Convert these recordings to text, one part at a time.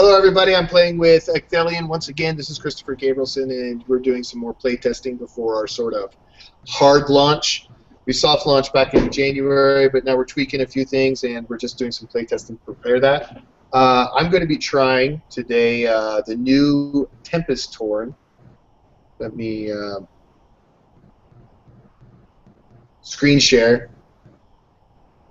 Hello, everybody. I'm playing with Ecthelion. Once again, this is Christopher Gabrielson, and we're doing some more playtesting before our sort of hard launch. We soft launched back in January, but now we're tweaking a few things, and we're just doing some playtesting to prepare that. I'm going to be trying today the new TEMPUS Torn. Let me screen share.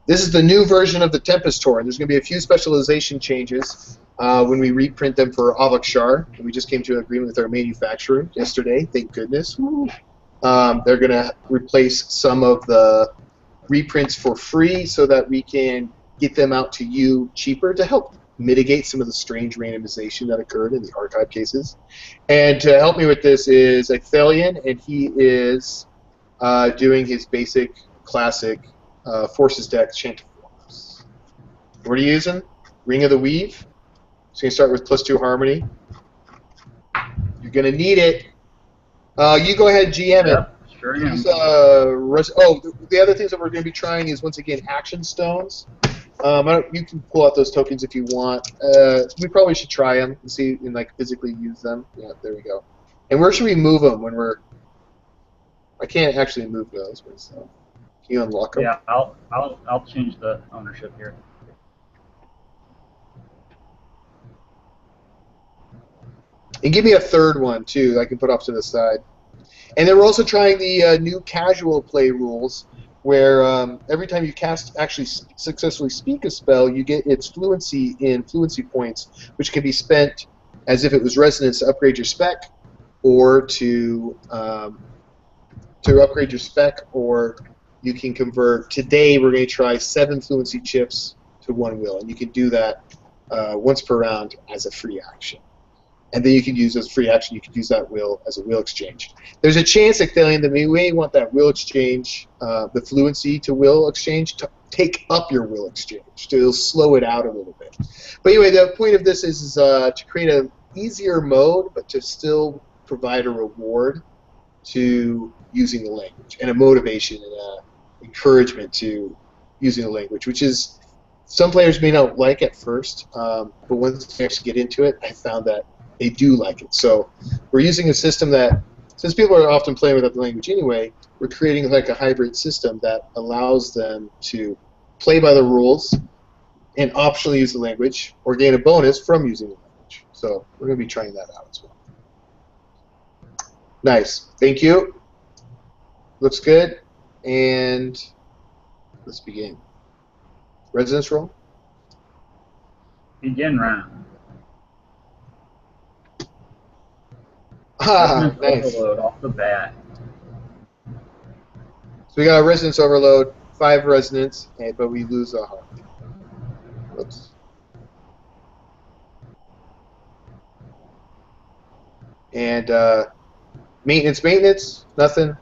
This is the new version of the TEMPUS Torn. There's going to be a few specialization changes when we reprint them for Avokshar. And we just came to an agreement with our manufacturer yesterday, thank goodness. They're going to replace some of the reprints for free so that we can get them out to you cheaper to help mitigate some of the strange randomization that occurred in the archive cases. And to help me with this is Ecthelion, and he is doing his basic, classic Forces deck, Chantiforms. What are you using? Ring of the Weave. So you start with +2 Harmony. You're going to need it. You go ahead, GM it. Sure Use, the other things that we're going to be trying is, once again, Action Stones. You can pull out those tokens if you want. We probably should try them and see and like physically use them. Yeah, there we go. And where should we move them when we're? I can't actually move those. So. Can you unlock them? Yeah, I'll change the ownership here. And give me a third one too that I can put off to the side. And then we're also trying the new casual play rules, where every time you actually successfully speak a spell, you get its fluency in fluency points, which can be spent as if it was resonance to upgrade your spec, or to upgrade your spec, or you can convert. Today we're going to try 7 fluency chips to 1 will, and you can do that once per round as a free action. And then you can use as a free action, you can use that will as a will exchange. There's a chance, Ecthelion, that we may want that will exchange, the fluency to will exchange, to take up your will exchange. To slow it out a little bit. But anyway, the point of this is to create an easier mode, but to still provide a reward to using the language, and a motivation and a encouragement to using the language, which is some players may not like at first, but once they actually get into it, I found that they do like it. So we're using a system that, since people are often playing without the language anyway, we're creating like a hybrid system that allows them to play by the rules and optionally use the language, or gain a bonus from using the language. So we're going to be trying that out as well. Nice. Thank you. Looks good. And let's begin. Resonance roll. Begin round. Ah, nice. Overload off the bat. So we got a resonance overload, 5 resonance, but we lose a heart. Whoops. And maintenance, nothing.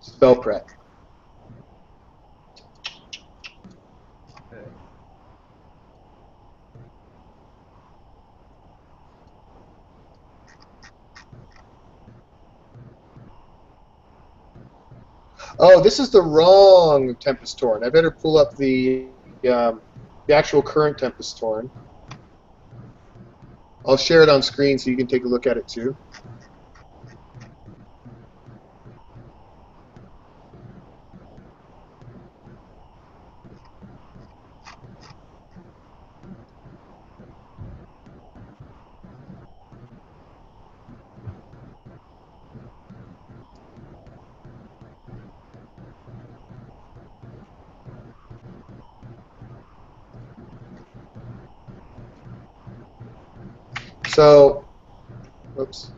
Spell prep. Oh, this is the wrong Tempus Torn. I better pull up the actual current Tempus Torn. I'll share it on screen so you can take a look at it too. So, oops.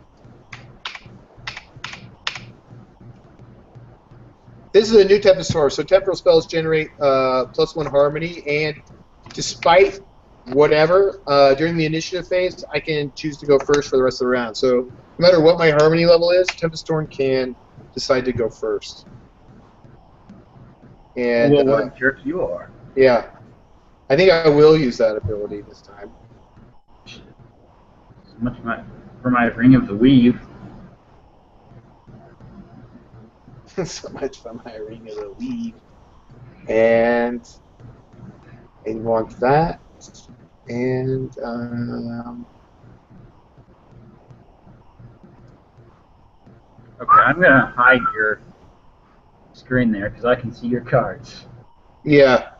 This is a new Tempest Torn. So temporal spells generate +1 harmony, and despite whatever, during the initiative phase, I can choose to go first for the rest of the round. So no matter what my harmony level is, Tempest Torn can decide to go first. And well, what jerk you are. Yeah. I think I will use that ability this time. Much for my Ring of the Weave. So much for my Ring of the Weave. And I want that. And Okay, I'm gonna hide your screen there because I can see your cards. Yeah.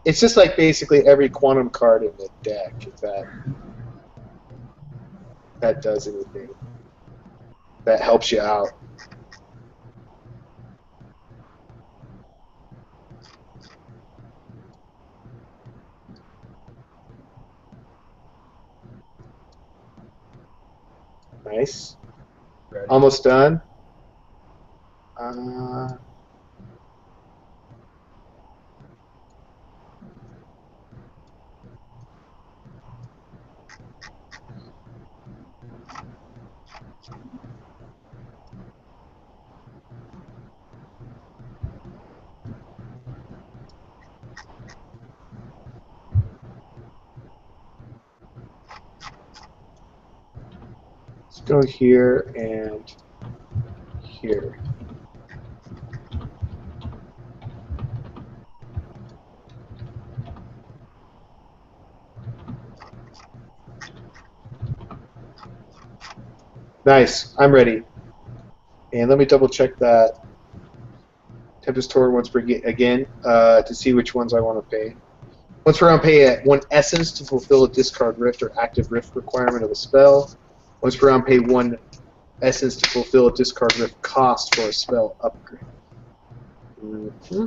It's just like basically every quantum card in the deck, if that does anything. That helps you out. Nice. Ready? Almost done. Uh, let's go here and here. Nice. I'm ready. And let me double check that Tempest Tour once per again to see which ones I want to pay. Once per round, pay 1 essence to fulfill a discard rift or active rift requirement of a spell. Once per round, pay 1 essence to fulfill a discard rift cost for a spell upgrade. Mm-hmm.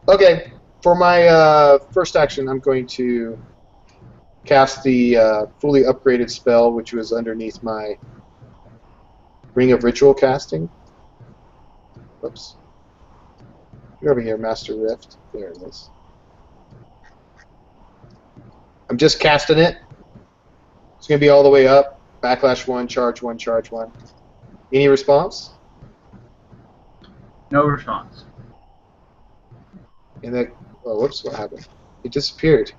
Okay, for my first action, I'm going to cast the fully upgraded spell, which was underneath my Ring of Ritual casting. Oops. Get over here, Master Rift. There it is. I'm just casting it. It's going to be all the way up. Backlash 1, charge 1, charge 1. Any response? No response. And that, oh, whoops, what happened? It disappeared.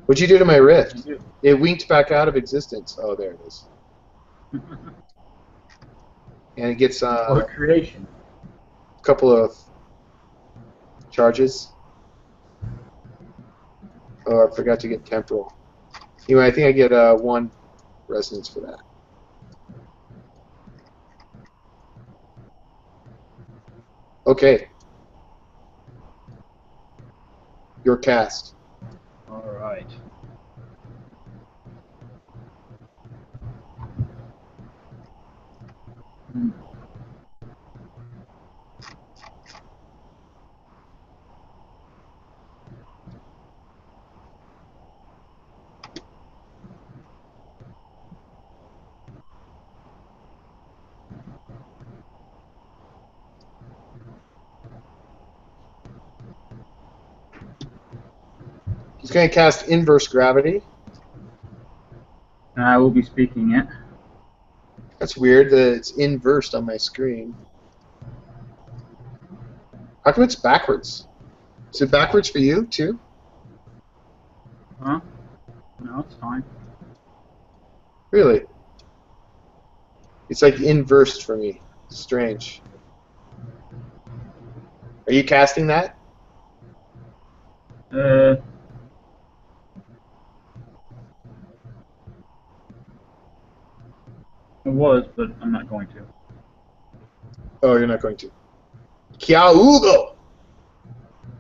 What'd you do to my rift? It winked back out of existence. Oh, there it is. And it gets Or creation. a couple of charges. Oh, I forgot to get temporal. Anyway, I think I get 1 resonance for that. Okay. Your cast. All right. Hmm. He's going to cast Inverse Gravity. I will be speaking it. That's weird that it's inversed on my screen. How come it's backwards? Is it backwards for you, too? Huh? No, it's fine. Really? It's like inversed for me. Strange. Are you casting that? It was, but I'm not going to. Oh, you're not going to. Kiaugo!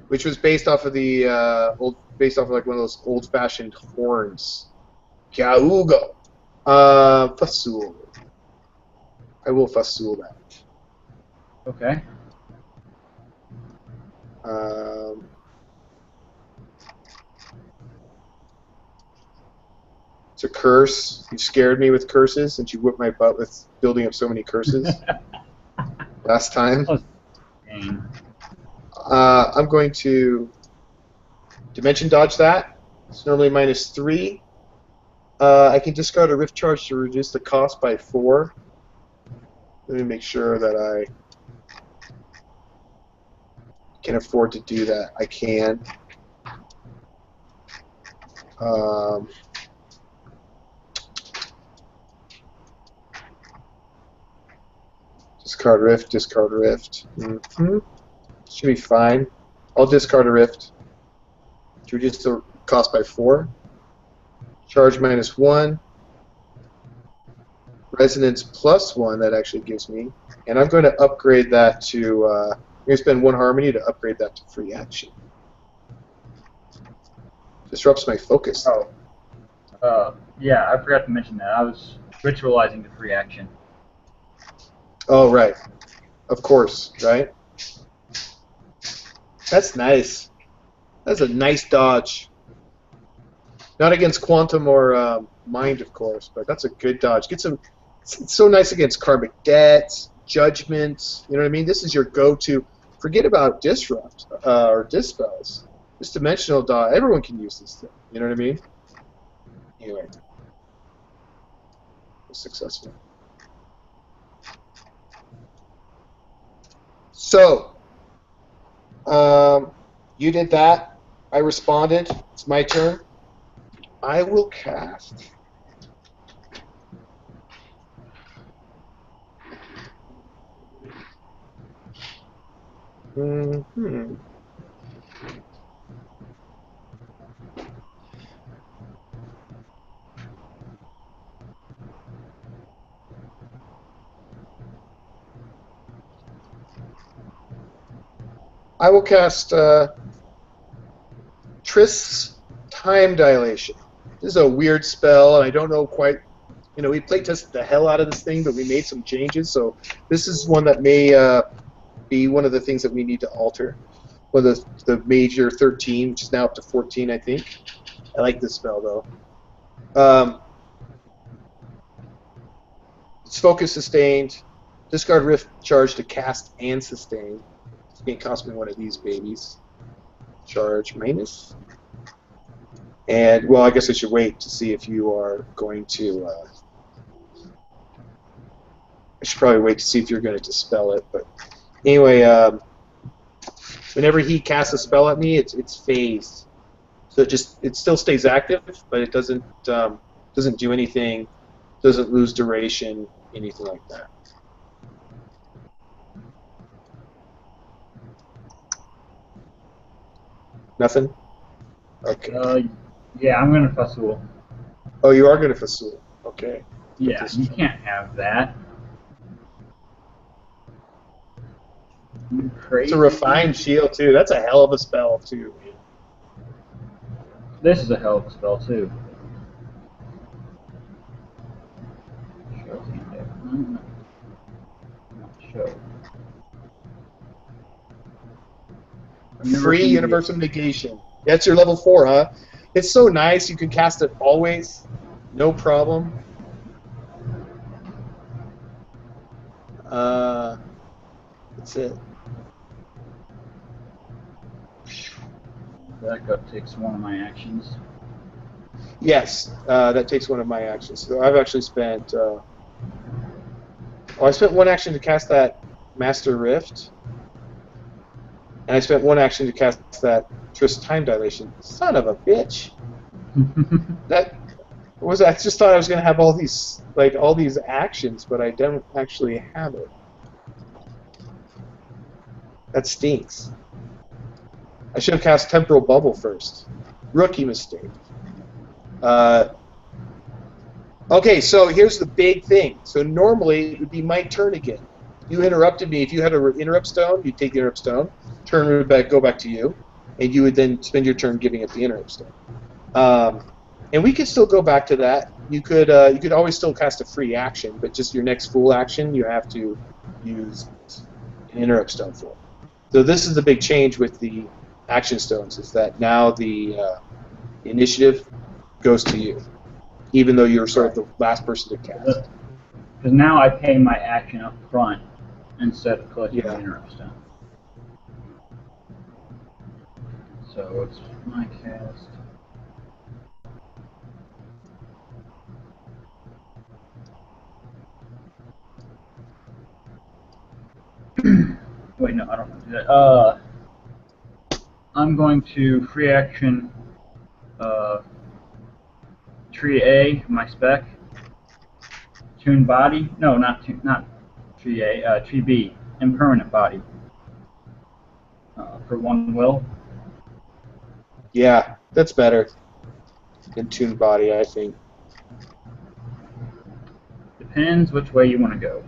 Which was based off of the based off of like one of those old-fashioned horns. Kiaugo. Fasul. I will Fasul that. Okay. It's a curse. You scared me with curses, since you whipped my butt with building up so many curses last time. I'm going to dimension dodge that. It's normally -3. I can discard a rift charge to reduce the cost by 4. Let me make sure that I can afford to do that. I can. Discard rift, discard rift. Should be fine. I'll discard a Rift to reduce the cost by 4. Charge -1. Resonance +1 that actually gives me. And I'm going to upgrade that to... I'm going to spend 1 Harmony to upgrade that to free action. Disrupts my focus. Yeah, I forgot to mention that. I was ritualizing the free action. Oh, right. Of course, right? That's nice. That's a nice dodge. Not against Quantum or Mind, of course, but that's a good dodge. It's so nice against Karmic Debts, Judgments. You know what I mean? This is your go-to. Forget about Disrupt or Dispels. This dimensional dodge, everyone can use this thing. You know what I mean? Anyway. Successful. So, you did that. I responded. It's my turn. I will cast. I will cast Trist's Time Dilation. This is a weird spell, and I don't know quite... You know, we playtested the hell out of this thing, but we made some changes, so this is one that may be one of the things that we need to alter. One of the major 13, which is now up to 14, I think. I like this spell, though. It's focus sustained. Discard Rift charge to cast and sustain. It's going to cost me one of these babies. Charge minus. And, well, I guess I should wait to see if you are going to... I should probably wait to see if you're going to dispel it. But anyway, whenever he casts a spell at me, it's phased. So it still stays active, but it doesn't do anything, doesn't lose duration, anything like that. Nothing? Okay. Yeah, I'm going to Fasul. Oh, you are going to Fasul. Okay. Yeah, you can't have that. You crazy. It's a refined shield, too. That's a hell of a spell, too. This is a hell of a spell, too. Show. Free Universal Negation. That's your level 4, huh? It's so nice. You can cast it always. No problem. That's it. That takes one of my actions. Yes, that takes one of my actions. So I've actually spent... I spent 1 action to cast that Master Rift. And I spent 1 action to cast that Trist Time Dilation. Son of a bitch! I just thought I was going to have all these actions, but I don't actually have it. That stinks. I should have cast Temporal Bubble first. Rookie mistake. Okay, so here's the big thing. So normally it would be my turn again. You interrupted me. If you had an interrupt stone, you'd take the interrupt stone. Turn would go back to you, and you would then spend your turn giving it the interrupt stone. And we could still go back to that. You could always still cast a free action, but just your next full action you have to use an interrupt stone for. So this is the big change with the action stones, is that now the initiative goes to you, even though you're sort of the last person to cast. Because now I pay my action up front instead of collecting the interrupt stone. So it's my cast. Wait, no, I don't want to do that. I'm going to free action Tree A, my spec. Tune Body. No, not Tree A. Tree B, Impermanent Body. for 1 will. Yeah, that's better than Toon Body, I think. Depends which way you want to go.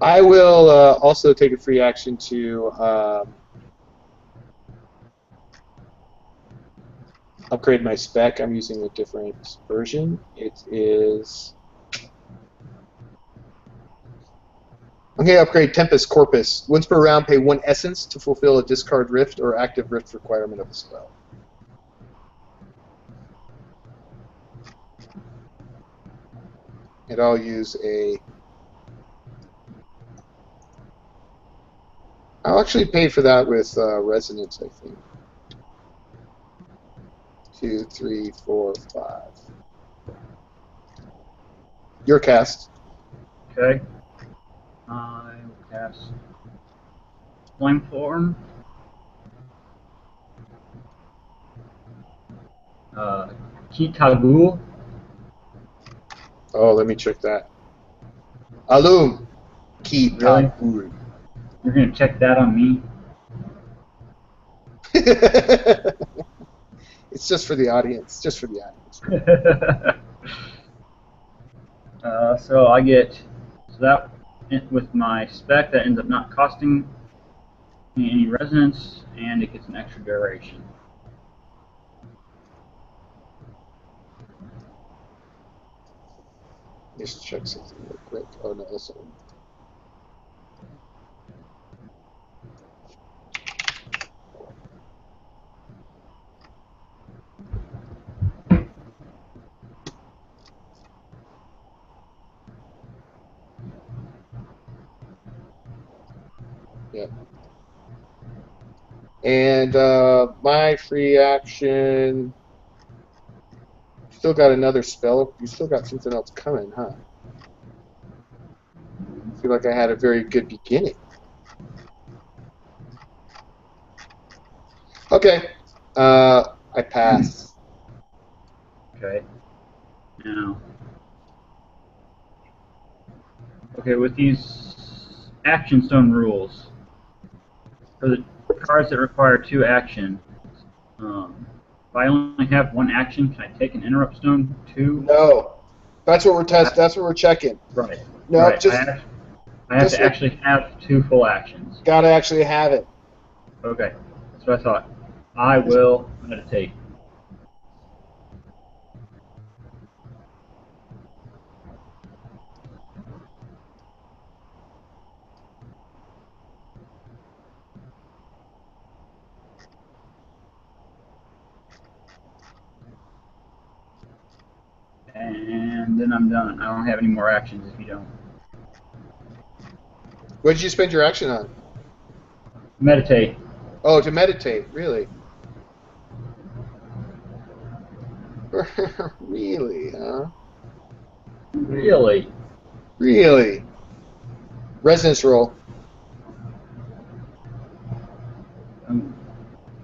I will also take a free action to upgrade my spec. I'm using a different version. It is... I'm going to upgrade Tempus Corpus. Once per round, pay 1 essence to fulfill a discard rift or active rift requirement of a spell. And I'll use a... I'll actually pay for that with Resonance, I think. 2, 3, 4, 5. Your cast. Okay. I will cast Flame Form. Kitagul. Oh, let me check that. Alum. Really? Kitagul. You're going to check that on me? It's just for the audience. Just for the audience. So I get, so that with my spec, that ends up not costing me any resonance, and it gets an extra duration. Just check something real quick. Oh no, that's one. Yeah. And my free action. Still got another spell. You still got something else coming, huh? I feel like I had a very good beginning. Okay. I pass. Okay. Now, okay, with these action stone rules, for the cards that require 2 action, if I only have 1 action, can I take an interrupt stone too? No. That's what we're testing. That's what we're checking. Right. No, Right. just I have just to like, actually have 2 full actions. gotta actually have it. Okay. That's what I thought. I will meditate. And then I'm done. I don't have any more actions if you don't. What did you spend your action on? Meditate. Oh, to meditate. Really? Really, huh? Really? Really? Resonance roll.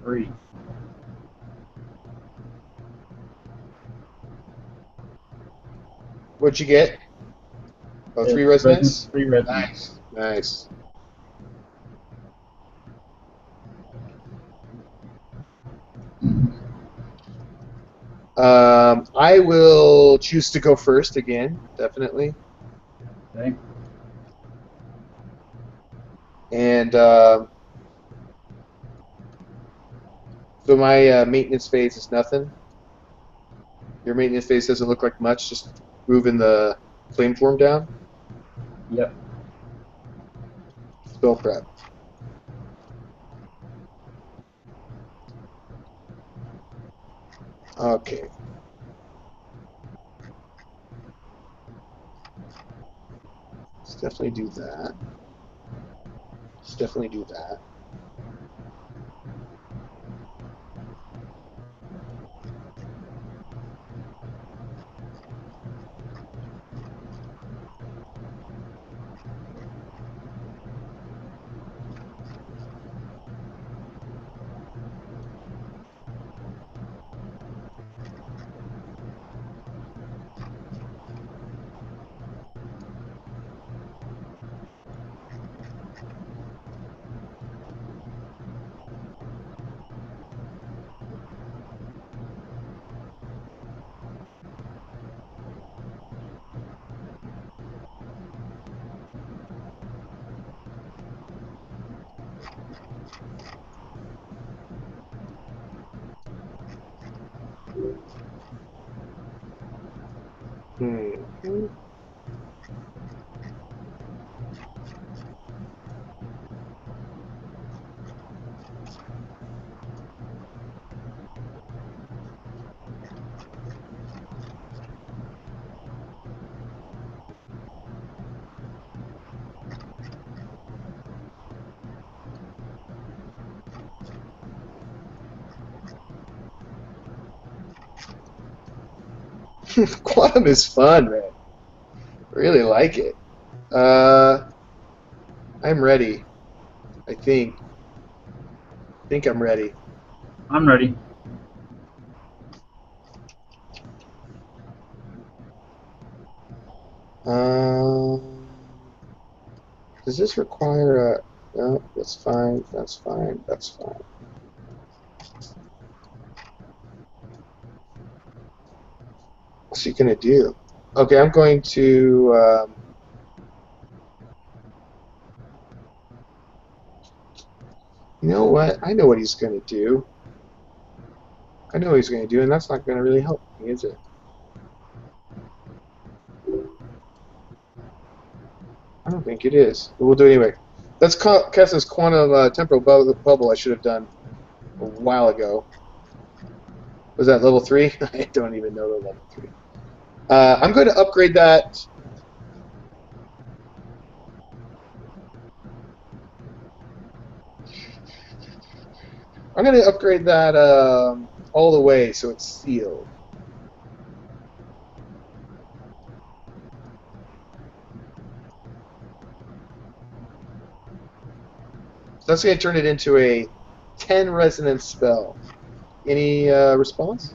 3. What'd you get? Oh, 3 It's resonance? 3 resonance. Nice. I will choose to go first again, definitely. Okay. And so my maintenance phase is nothing. Your maintenance phase doesn't look like much, just moving the flame form down. Yep. Spell prep. Okay. Let's definitely do that. Let's definitely do that. Hmm. Quantum is fun, man. Really like it. I'm ready. I think. I'm ready. I'm ready. Does this require a... No, that's fine. That's fine. That's fine. What's he gonna do? Okay, I'm going to. You know what? I know what he's gonna do. I know what he's gonna do, and that's not gonna really help me, is it? I don't think it is, but we'll do it anyway. Let's cast this quantum temporal bubble I should have done a while ago. Was that level 3? I don't even know the level 3. I'm going to upgrade that. I'm going to upgrade that all the way so it's sealed. So that's going to turn it into a 10 resonance spell. Any response?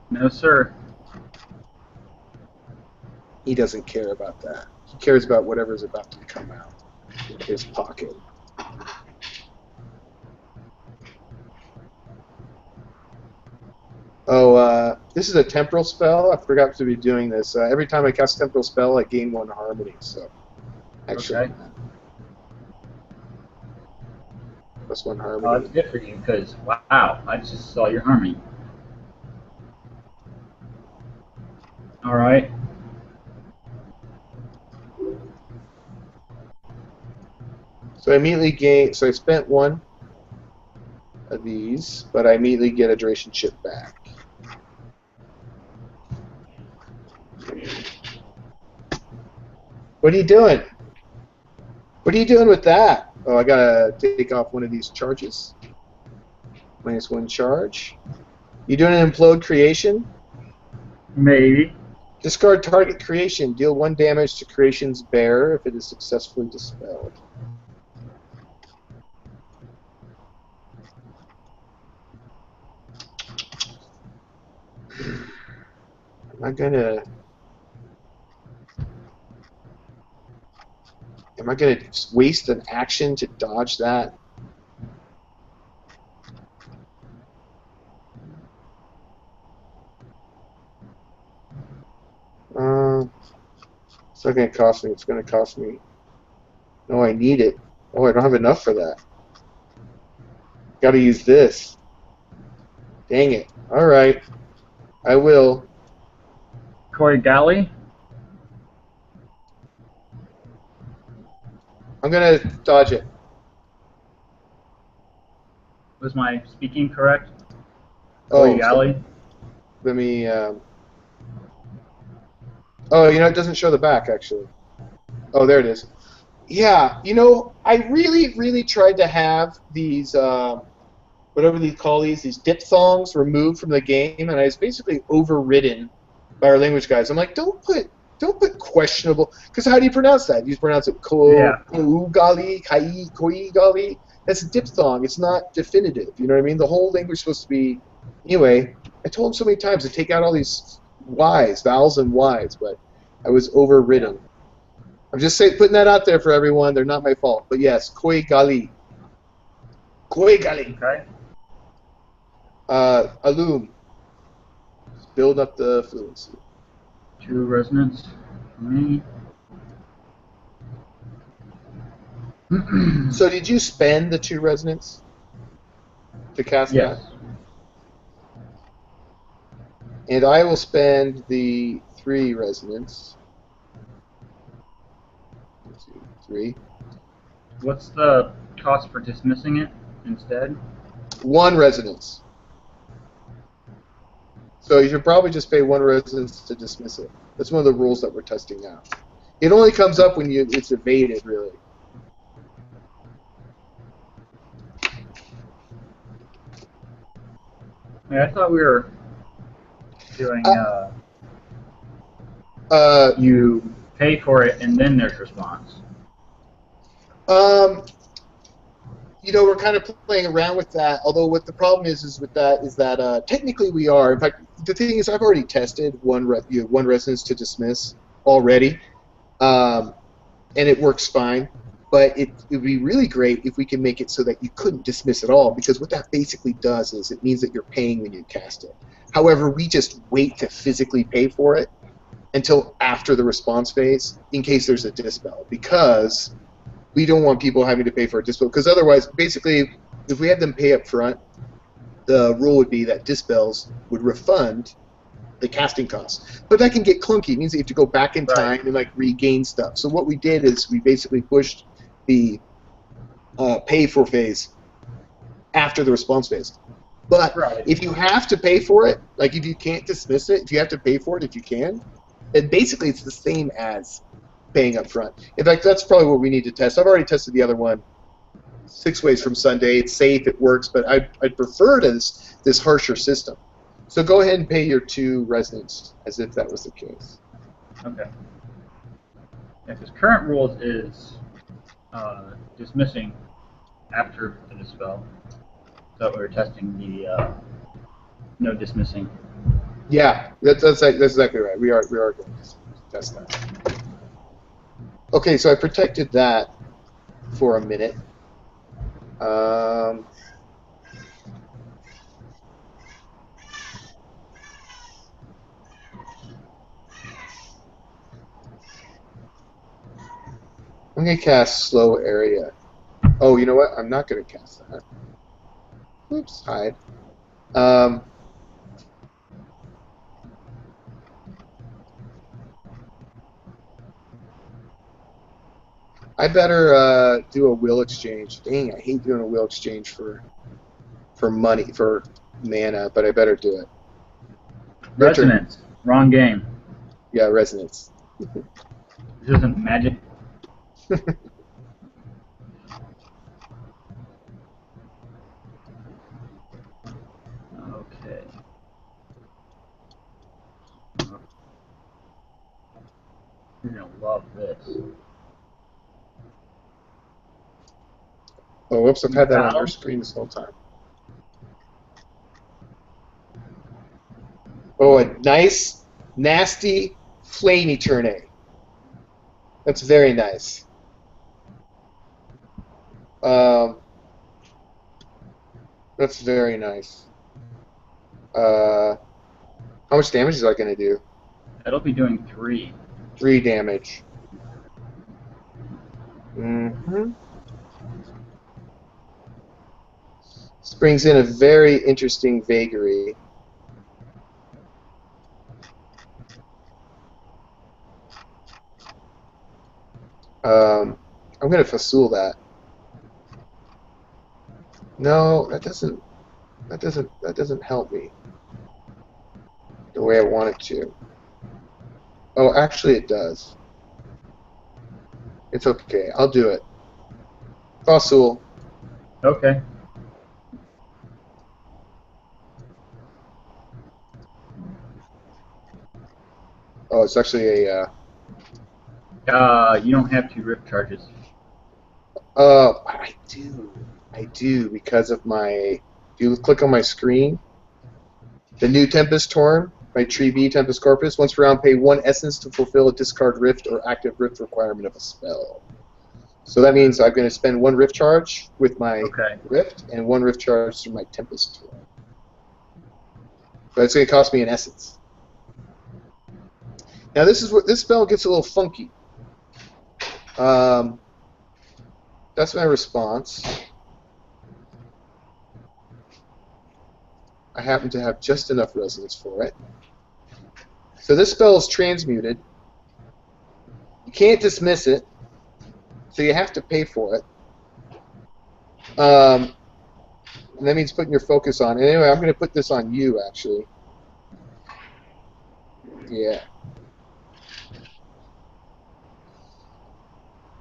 No, sir. He doesn't care about that. He cares about whatever's about to come out in his pocket. Oh, this is a temporal spell. I forgot to be doing this. Every time I cast temporal spell, I gain 1 harmony. So, actually, Okay. plus 1 Oh, harmony. that's good for you because wow, I just saw your harmony. All right. So I immediately gain. So I spent 1 of these, but I immediately get a duration chip back. What are you doing? What are you doing with that? Oh, I gotta take off 1 of these charges. -1 charge. You doing an implode creation? Maybe. Discard target creation. Deal 1 damage to creation's bearer if it is successfully dispelled. Am I gonna waste an action to dodge that? It's not gonna cost me. It's gonna cost me. No, I need it. Oh, I don't have enough for that. Gotta use this. Dang it. Alright. I will. Corey Galley. I'm gonna dodge it. Was my speaking correct? Oh, Corey Galley. let me. Oh, you know, it doesn't show the back, actually. Oh, there it is. Yeah, you know, I really tried to have these, whatever they call these diphthongs removed from the game, and I was basically overridden by our language guys. I'm like, don't put questionable, because how do you pronounce that? You pronounce it ko-gali, kai, koi-gali. That's a diphthong. It's not definitive. You know what I mean? The whole language is supposed to be. Anyway, I told them so many times to take out all these Y's, vowels and Y's, but I was overridden. Yeah. I'm just putting that out there for everyone. They're not my fault. But yes, koi gali. Koi gali. Okay. Alum. Build up the fluency. 2 resonance for me. So did you spend the 2 resonance to cast yes. that? And I will spend the 3 resonance. 1, 2, 3. What's the cost for dismissing it instead? 1 resonance. So you should probably just pay 1 resonance to dismiss it. That's one of the rules that we're testing now. It only comes up when it's evaded, really. I thought we were doing you pay for it and then there's response. You know, we're kind of playing around with that. Although what the problem is with that is that technically we are. In fact, the thing is, I've already tested one resonance to dismiss already, and it works fine. But it would be really great if we can make it so that you couldn't dismiss at all, because what that basically does is it means that you're paying when you cast it. However, we just wait to physically pay for it until after the response phase, in case there's a dispel, because we don't want people having to pay for a dispel, because otherwise, basically, if we had them pay up front, the rule would be that dispels would refund the casting costs. But that can get clunky. It means that you have to go back in time and like regain stuff. So what we did is we basically pushed the pay for phase after the response phase. But if you have to pay for it, like if you can't dismiss it, if you have to pay for it, if you can, then basically it's the same as paying up front. In fact, that's probably what we need to test. I've already tested the other one 6 ways from Sunday. It's safe, it works, but I'd prefer this harsher system. So go ahead and pay your 2 resonance as if that was the case. Okay. Yeah, because current rules is dismissing after the dispel. So we were testing the no dismissing. Yeah, that's exactly right. We are going to test that. Okay, so I protected that for a minute. I'm going to cast Slow Area. Oh, you know what? I'm not going to cast that. Oops, hide. I better do a will exchange. Dang, I hate doing a will exchange for money, for mana, but I better do it. Resonance. Wrong game. Yeah, resonance. This isn't Magic. Okay. You're gonna love this. Oh, whoops! I've had that on your screen this whole time. Oh, a nice, nasty flame Eternae. That's very nice. That's very nice. How much damage is that going to do? That'll be doing 3. 3 damage. Mm-hmm. This brings in a very interesting vagary. I'm going to Fasul that. No, that doesn't help me the way I want it to. Oh, actually it does. It's okay. I'll do it. Fasul. Okay. Oh, it's actually a. You don't have 2 rift charges. I do because of my. If you click on my screen, the new Tempest Torn, my Tree B Tempest Corpus. Once per round, pay 1 essence to fulfill a discard rift or active rift requirement of a spell. So that means I'm going to spend 1 rift charge with my rift and 1 rift charge through my Tempest Torn. But it's going to cost me an essence. Now this is where this spell gets a little funky. That's my response. I happen to have just enough resonance for it. So this spell is transmuted. You can't dismiss it, so you have to pay for it. And that means putting your focus on. And anyway, I'm going to put this on you, actually. Yeah.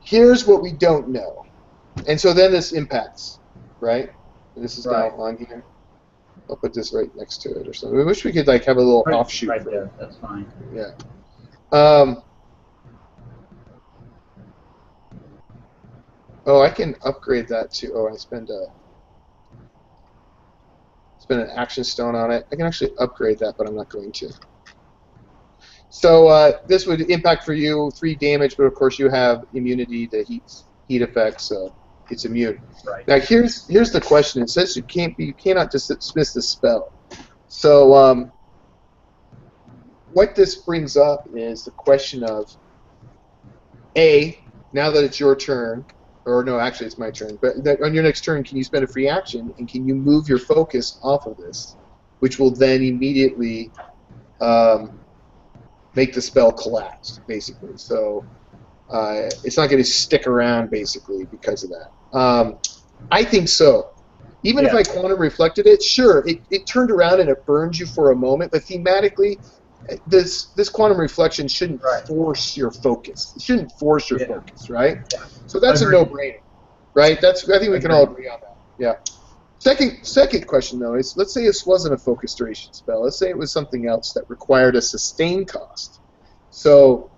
Here's what we don't know. And so then this impacts, right? And this is now on here. I'll put this right next to it or something. We wish we could like have a little offshoot. Right there. That's fine. Yeah. Oh, I can upgrade that too. Oh, I spend an action stone on it. I can actually upgrade that, but I'm not going to. So this would impact for you 3 damage, but of course you have immunity to heat effects, so it's immune. Right. Now here's the question. It says you cannot dismiss the spell. So what this brings up is the question of now that it's your turn, or no, actually it's my turn, but on your next turn, can you spend a free action, and can you move your focus off of this, which will then immediately make the spell collapse, basically. So it's not going to stick around, basically, because of that. I think so. Even if I quantum reflected it, sure, it turned around and it burns you for a moment, but thematically, this quantum reflection shouldn't force your focus. It shouldn't force your focus, right? Yeah. So that's a no-brainer, right? I think we can all agree on that. Yeah. Second question, though, is let's say this wasn't a focus duration spell. Let's say it was something else that required a sustain cost. So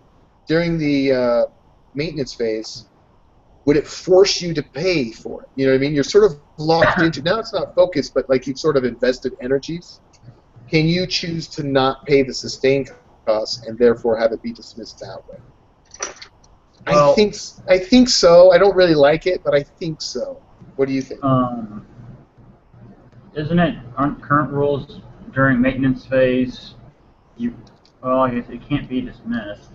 during the maintenance phase, would it force you to pay for it? You know what I mean? You're sort of locked into, now it's not focus, but like you've sort of invested energies. Can you choose to not pay the sustain costs and therefore have it be dismissed that way? Well, I think so. I don't really like it, but I think so. What do you think? Aren't current rules during maintenance phase? I guess it can't be dismissed.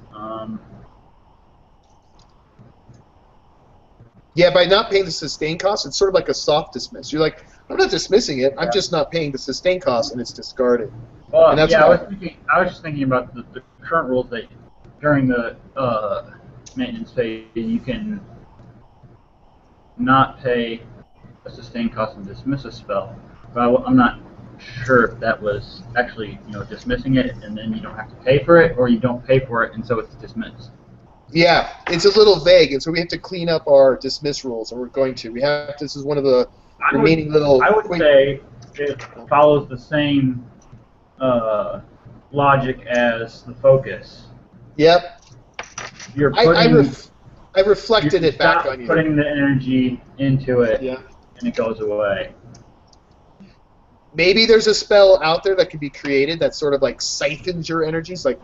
Yeah, by not paying the sustain costs, it's sort of like a soft dismiss. You're like, I'm not dismissing it. I'm just not paying the sustain costs, and it's discarded. Well, and that's I was just thinking about the current rules that during the maintenance phase you can not pay a sustain cost and dismiss a spell. But I'm not sure if that was actually dismissing it and then you don't have to pay for it, or you don't pay for it and so it's dismissed. Yeah, it's a little vague, and so we have to clean up our dismiss rules, and we're going to. This is one of the remaining little... I would say it follows the same logic as the focus. Yep. You're putting... I reflected it back on you. Putting the energy into it, and it goes away. Maybe there's a spell out there that can be created that sort of like siphons your energies, like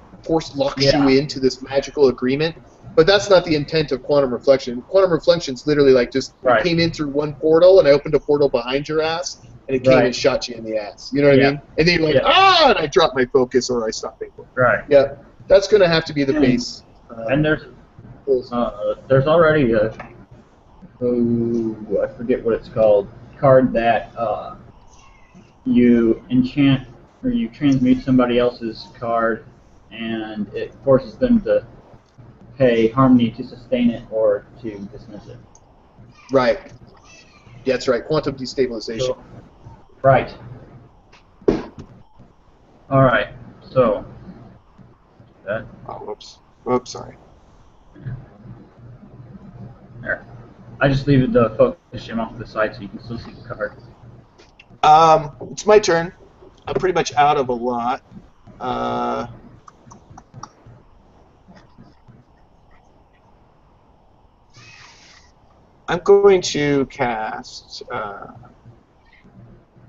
locks you into this magical agreement. But that's not the intent of quantum reflection. Quantum reflection's literally like just you came in through one portal and I opened a portal behind your ass and it came and shot you in the ass. You know what I mean? And then you're like, and I drop my focus or I stop paying for it. Right. Yeah, that's going to have to be the base. And there's already a I forget what it's called, card that you enchant or you transmute somebody else's card and it forces them to pay harmony to sustain it or to dismiss it. Right. Yeah, that's right. Quantum destabilization. Right. All right. So that. Oh, whoops. Whoops. Sorry. There. I just leave the focus gem off to the side so you can still see the card. It's my turn. I'm pretty much out of a lot. I'm going to cast.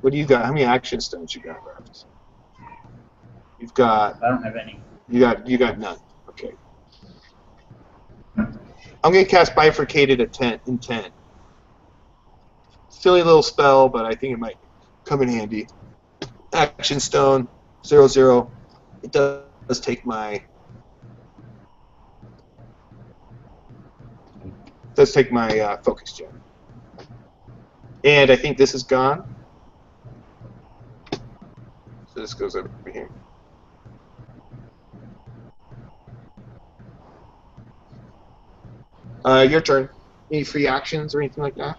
What do you got? How many action stones you got left? You've got. I don't have any. You got none. Okay. I'm going to cast Bifurcated Intent. Silly little spell, but I think it might come in handy. Action stone 0/0. It does take my. Focus gem. And I think this is gone. So this goes over here. Your turn. Any free actions or anything like that?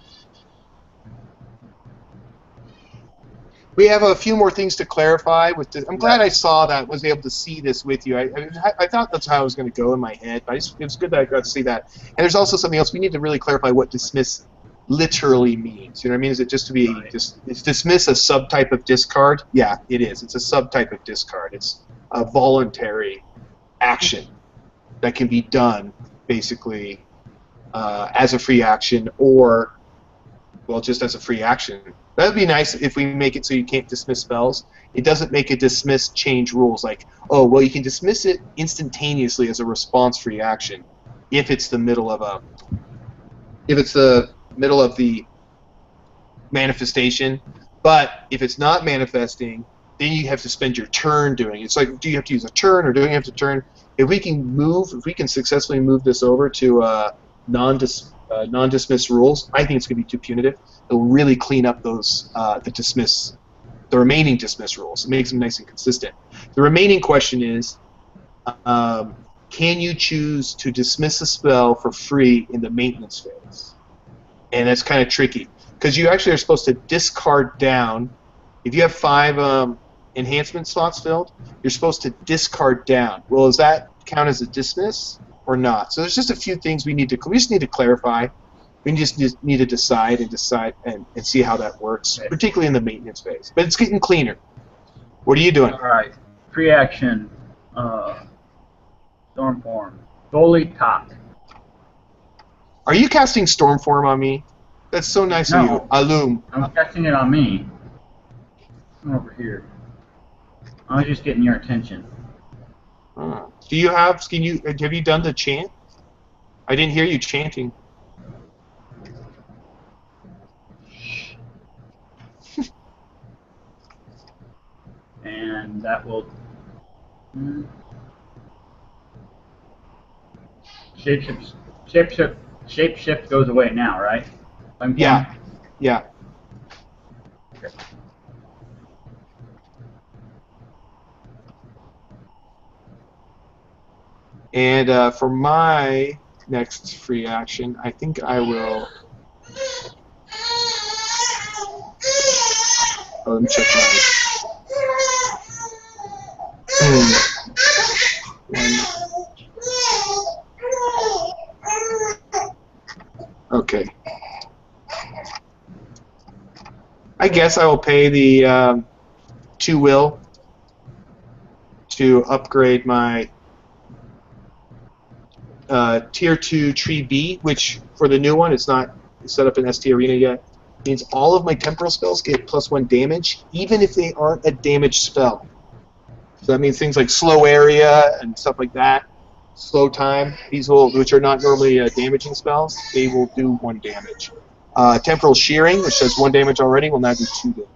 We have a few more things to clarify. I'm glad I saw that, was able to see this with you. I thought that's how I was going to go in my head, but it's good that I got to see that. And there's also something else. We need to really clarify what dismiss literally means. You know what I mean? Is it just to be is dismiss a subtype of discard? Yeah, it is. It's a subtype of discard. It's a voluntary action that can be done basically as a free action, or well, just as a free action. That would be nice if we make it so you can't dismiss spells. It doesn't make it dismiss change rules like, oh, well, you can dismiss it instantaneously as a response-free action if it's the middle of the manifestation. But if it's not manifesting, then you have to spend your turn doing it. It's like, do you have to use a turn or do you have to turn? If we can successfully move this over to non-dismiss rules, I think it's going to be too punitive. It'll really clean up those the remaining dismiss rules. It makes them nice and consistent. The remaining question is, can you choose to dismiss a spell for free in the maintenance phase? And that's kind of tricky because you actually are supposed to discard down. If you have 5 enhancement slots filled, you're supposed to discard down. Well, does that count as a dismiss or not? So there's just a few things we just need to clarify. We just need to decide and see how that works, particularly in the maintenance phase. But it's getting cleaner. What are you doing? All right. Free action. Storm form. Fully topped. Are you casting storm form on me? That's so nice of you. Alum. I'm casting it on me. Come over here. I was just getting your attention. Have you done the chant? I didn't hear you chanting. And that will shapeshift goes away now, right? Yeah. Yeah. Okay. And for my next free action, I think I will. Oh, let me check Okay. I guess I will pay the 2 will to upgrade my Tier 2 Tree B, which for the new one, it's not set up in ST Arena yet. Means all of my temporal spells get +1 damage, even if they aren't a damage spell. So that means things like slow area and stuff like that, slow time, which are not normally damaging spells, they will do 1 damage. Temporal shearing, which does 1 damage already, will now do 2 damage.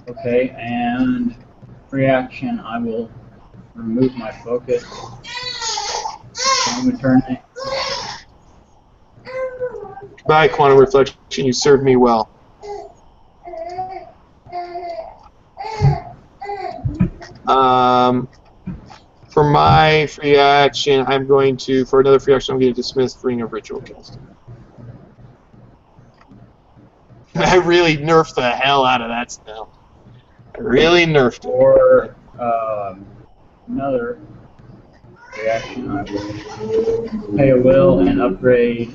Okay, and reaction, I will remove my focus. Eternity. Bye, Quantum Reflection. You served me well. For my free action, I'm going to, for another free action, I'm going to dismiss Ring of Ritual Casting. I really nerfed the hell out of that spell. I really nerfed it. Or another reaction, I will pay a will and upgrade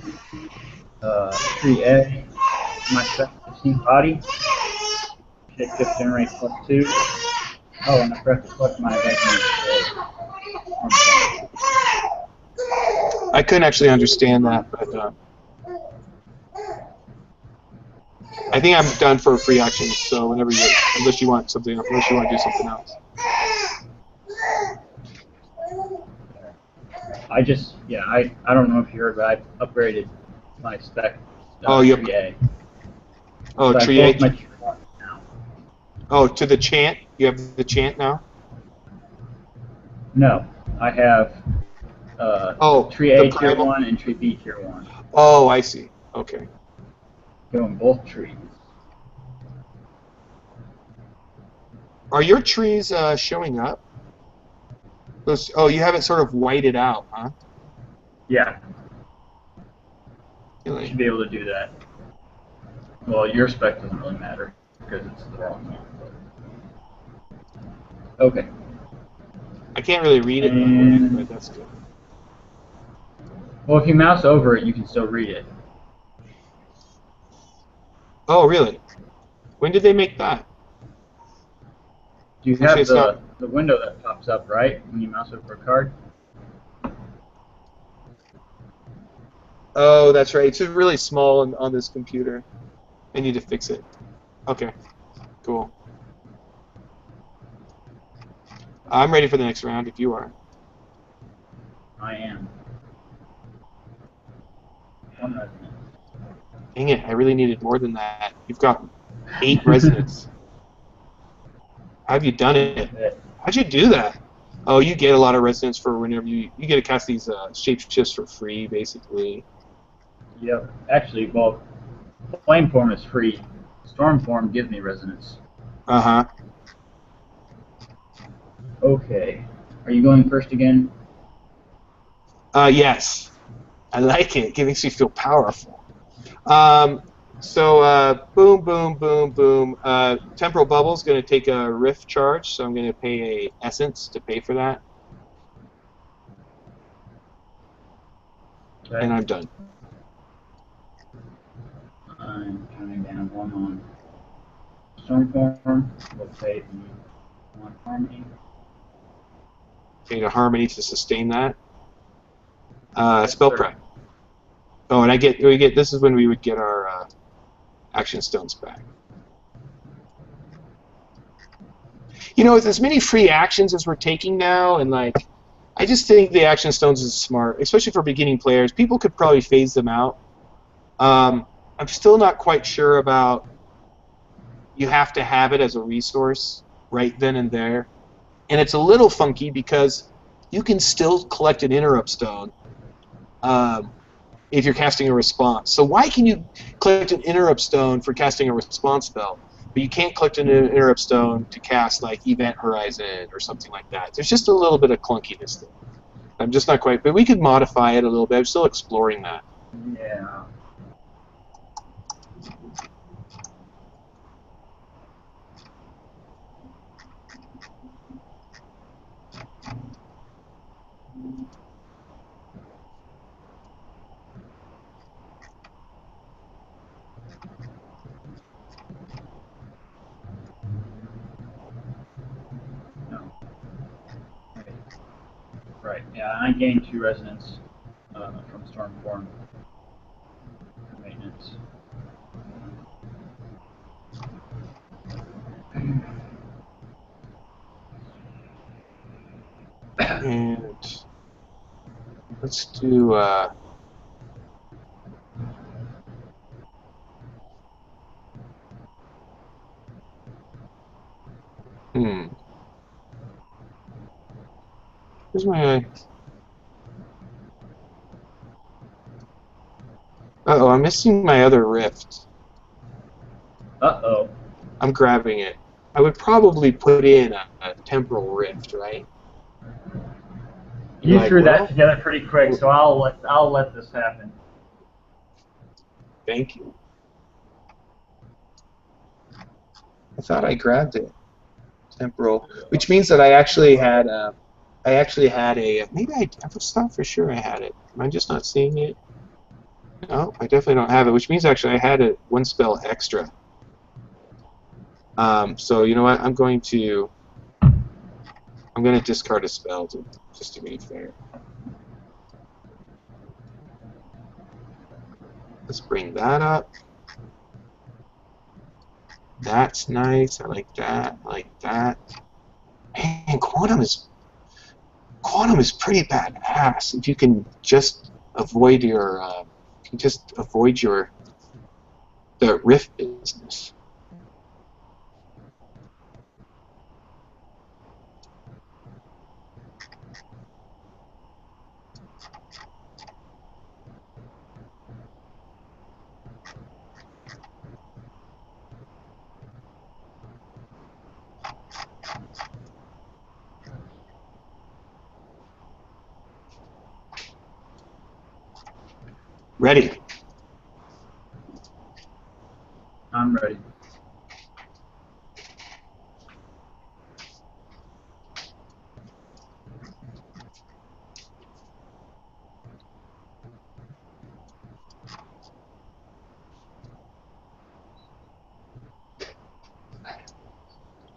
Tree A, my Specialization body. Shapeshift generate +2. Oh, and I forgot to select my event. I couldn't actually understand that, but I think I'm done for a free action. So whenever unless you want something, unless you want to do something else. I don't know if you heard, but I upgraded my spec. Tree A. Oh, so Tree A. Now. Oh, to the chant. You have the chant now. No, I have Tree A Tier 1 and Tree B Tier 1. Oh, I see. Okay. Go in both trees. Are your trees showing up? Those, oh, you have it sort of whited out, huh? Yeah, you Really? should be able to do that. Well, your spec doesn't really matter because it's the wrong one. But... Okay. I can't really read it that way, but that's good. Well, if you mouse over it, you can still read it. Oh, really? When did they make that? You Actually, have it's not. the window that pops up, right, when you mouse over a card? Oh, that's right. It's really small on this computer. I need to fix it. Okay, cool. I'm ready for the next round if you are. I am. One resonance. Dang it, I really needed more than that. You've got 8 resonance. How have you done it? How'd you do that? Oh, you get a lot of resonance for whenever you get to cast these shape shifts for free, basically. Yep. Actually, well, flame form is free. Storm form gives me resonance. Uh-huh. Okay. Are you going first again? Yes. I like it. It makes me feel powerful. Boom, boom, boom, boom. Temporal Bubble's going to take a rift charge, so I'm going to pay a essence to pay for that. Okay. And I'm done. I'm counting down one on storm form. We'll pay the one harmony. Pay a harmony to sustain that. Yes, Spell sir. prep. Oh, and we get. This is when we would get our action stones back. You know, with as many free actions as we're taking now, and like, I just think the action stones is smart, especially for beginning players. People could probably phase them out. I'm still not quite sure about. You have to have it as a resource right then and there, and it's a little funky because you can still collect an interrupt stone if you're casting a response. So why can you collect an interrupt stone for casting a response spell, but you can't collect an interrupt stone to cast like Event Horizon or something like that? There's just a little bit of clunkiness there. I'm just not quite, but we could modify it a little bit. I'm still exploring that. Yeah. No. Okay. Right. Yeah, I gained 2 resonance from storm form for maintenance. And let's do. Where's my? Uh-oh, I'm missing my other rift. Uh-oh. I'm grabbing it. I would probably put in a temporal rift, right? You Like, threw that well, together pretty quick, so I'll let this happen. thank you. I thought I grabbed it. Temporal, which means that I actually had a. Maybe I thought for sure I had it. Am I just not seeing it? No, I definitely don't have it. Which means actually I had it 1 spell extra. So you know what? I'm going to discard a spell just to be fair. Let's bring that up. That's nice. I like that. I like that. Man, quantum is pretty badass. If you can just avoid the rift business. Ready. I'm ready.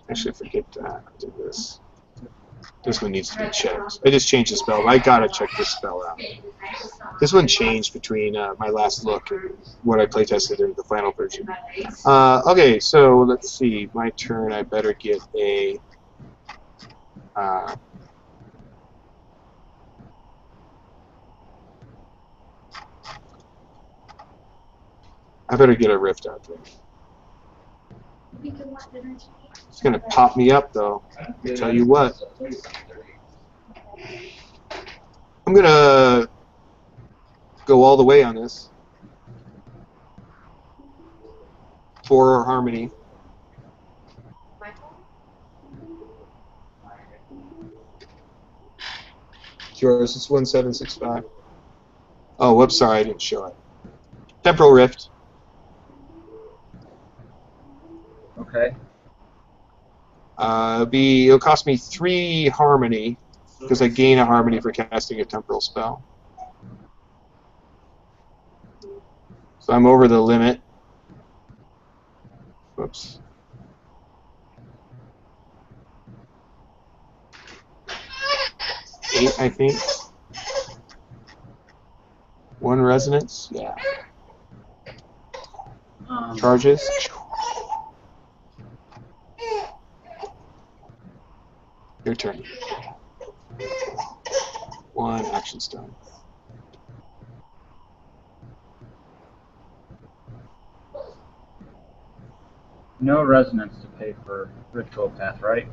Actually, forget that. I'll do this. This one needs to be checked. I just changed the spell. I gotta check this spell out. This one changed between my last look and what I playtested in the final version. Okay, so let's see. My turn. I better get a. I better get a rift out there. It's gonna pop me up though. I'll tell you what. I'm gonna go all the way on this. 4 harmony. It's yours. It's 1765. Oh, whoops! Sorry, I didn't show it. Temporal rift. Okay. It'll cost me 3 harmony because I gain a harmony for casting a temporal spell. So I'm over the limit. Whoops. Eight, I think. 1 resonance. Yeah. Charges. Your turn. 1 action stone. No resonance to pay for ritual path, right?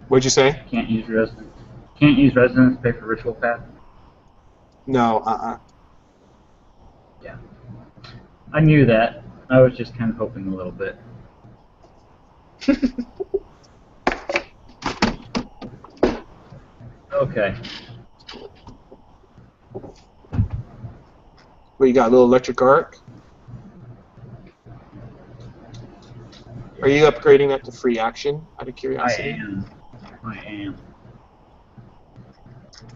What'd you say? Can't use resonance. Can't use resonance to pay for ritual path. No. Yeah. I knew that. I was just kind of hoping a little bit. Okay. What you got? A little electric arc? Are you upgrading that to free action out of curiosity? I am.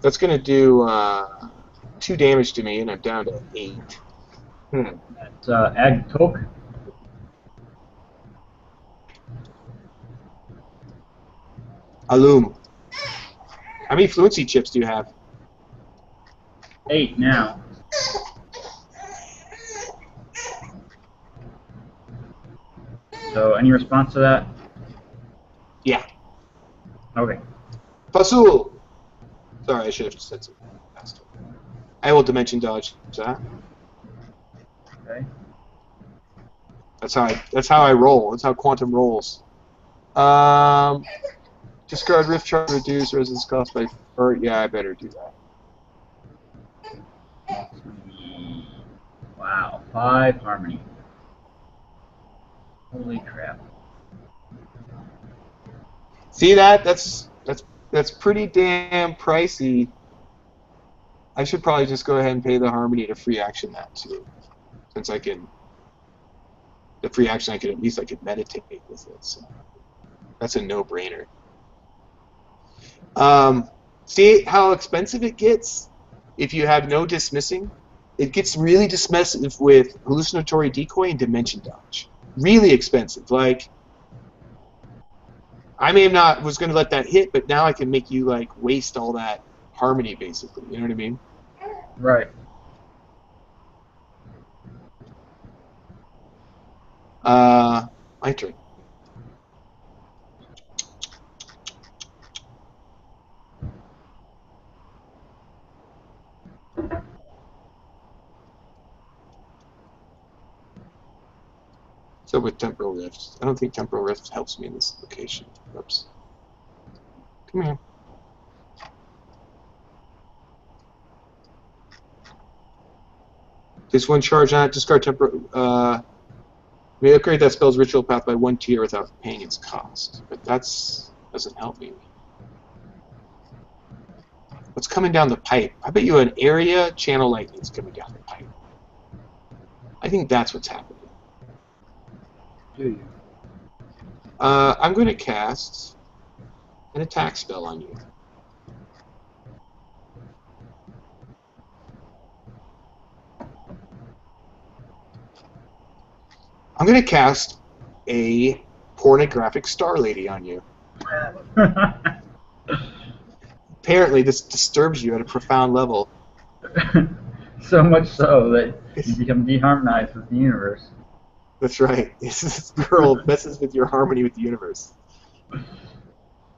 That's gonna do 2 damage to me, and I'm down to 8. That's Ag Toke. Alum. How many fluency chips do you have? 8 now. So, any response to that? Yeah. Okay. Pasul! Sorry, I should have said something faster. I will dimension dodge that. Okay. That's how I roll. That's how quantum rolls. Discard rift charge, reduce resistance cost by 4. Yeah, I better do that. Wow, 5 harmony. Holy crap. See that? That's pretty damn pricey. I should probably just go ahead and pay the harmony to free action that too, since I can. The free action I could at least meditate with it. So that's a no-brainer. See how expensive it gets if you have no dismissing? It gets really dismissive with hallucinatory decoy and dimension dodge. Really expensive. Like, I may have not was going to let that hit, but now I can make you waste all that harmony basically. You know what I mean? Right. My turn. So with Temporal Rift, I don't think Temporal Rift helps me in this location. Oops. Come here. This 1 charge on it, discard Temporal. May upgrade that spell's ritual path by 1 tier without paying its cost. But that's doesn't help me. What's coming down the pipe? I bet you an area channel lightning's coming down the pipe. I think that's what's happening. Do you? I'm going to cast an attack spell on you. I'm going to cast a pornographic star lady on you. Apparently, this disturbs you at a profound level. So much so that you become deharmonized with the universe. That's right. This girl messes with your harmony with the universe.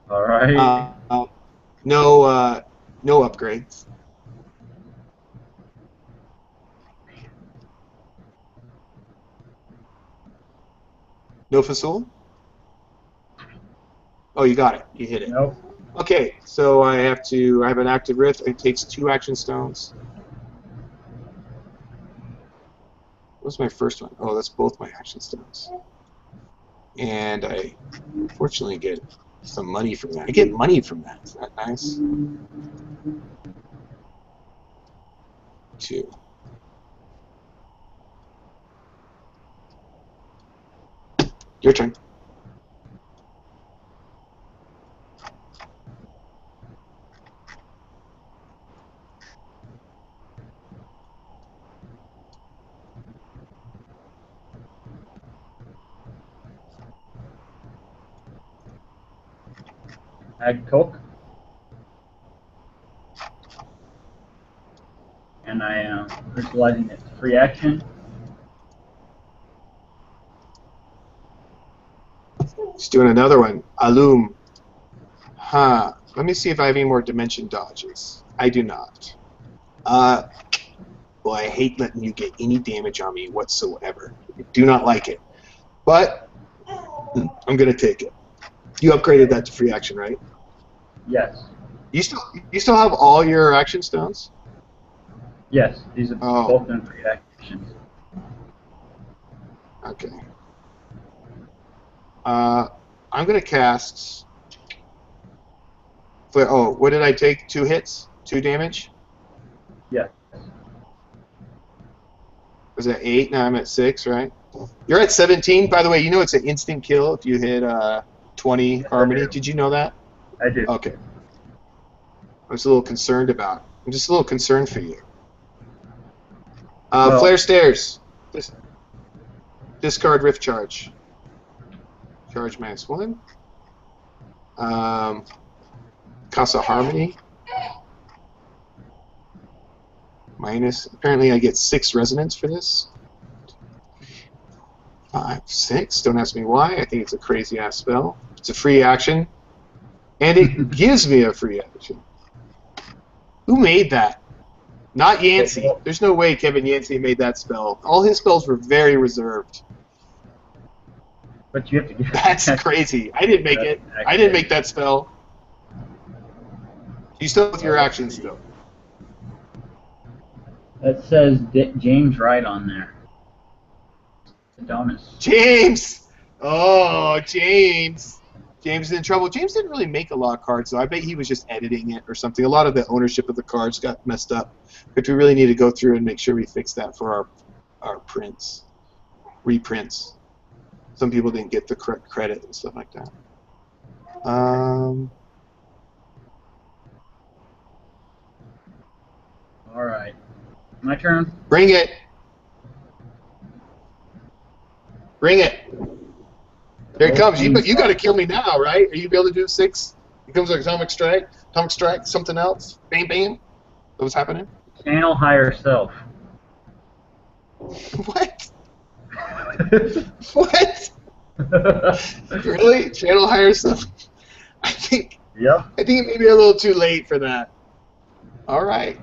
All right. No upgrades. No Fasul? Oh, you got it. You hit it. Nope. Okay, so I have an active rift. It takes 2 action stones. What's my first one? Oh, that's both my action stones. And I fortunately get some money from that. I get money from that. Is that nice? 2. Your turn. Add Coke. And I am crystallizing its free action. Just doing another one. Alum. Huh. Let me see if I have any more dimension dodges. I do not. Boy, I hate letting you get any damage on me whatsoever. I do not like it. But I'm going to take it. You upgraded that to free action, right? Yes. You still have all your action stones? Yes. These are both in free actions. Okay. I'm going to cast... Oh, what did I take? 2 hits? 2 damage? Yes. Was that 8? Now I'm at 6, right? You're at 17. By the way, you know it's an instant kill if you hit 20 harmony. Did you know that? I do. Okay. I was a little concerned about. I'm just a little concerned for you. Well, Flare Stairs. Discard Rift Charge. Charge -1. Casa Harmony. Minus. Apparently I get 6 resonance for this. 5, 6. Don't ask me why. I think it's a crazy ass spell. It's a free action. And it gives me a free action. Who made that? Not Yancey. There's no way Kevin Yancey made that spell. All his spells were very reserved. But you have to get That's crazy. I didn't make it. I didn't make that spell. You still with your actions still. That says James Wright on there. Adonis. James! Oh, James. James is in trouble. James didn't really make a lot of cards, so I bet he was just editing it or something. A lot of the ownership of the cards got messed up. But we really need to go through and make sure we fix that for our prints, reprints. Some people didn't get the correct credit and stuff like that. All right. My turn? Bring it. Bring it. Here it comes. You got to kill me now, right? Are you able to do 6? It comes like atomic strike, something else. Bam, bam. What's happening? Channel higher self. What? What? Really? Channel higher self? I think. Yep. I think it may be a little too late for that. All right.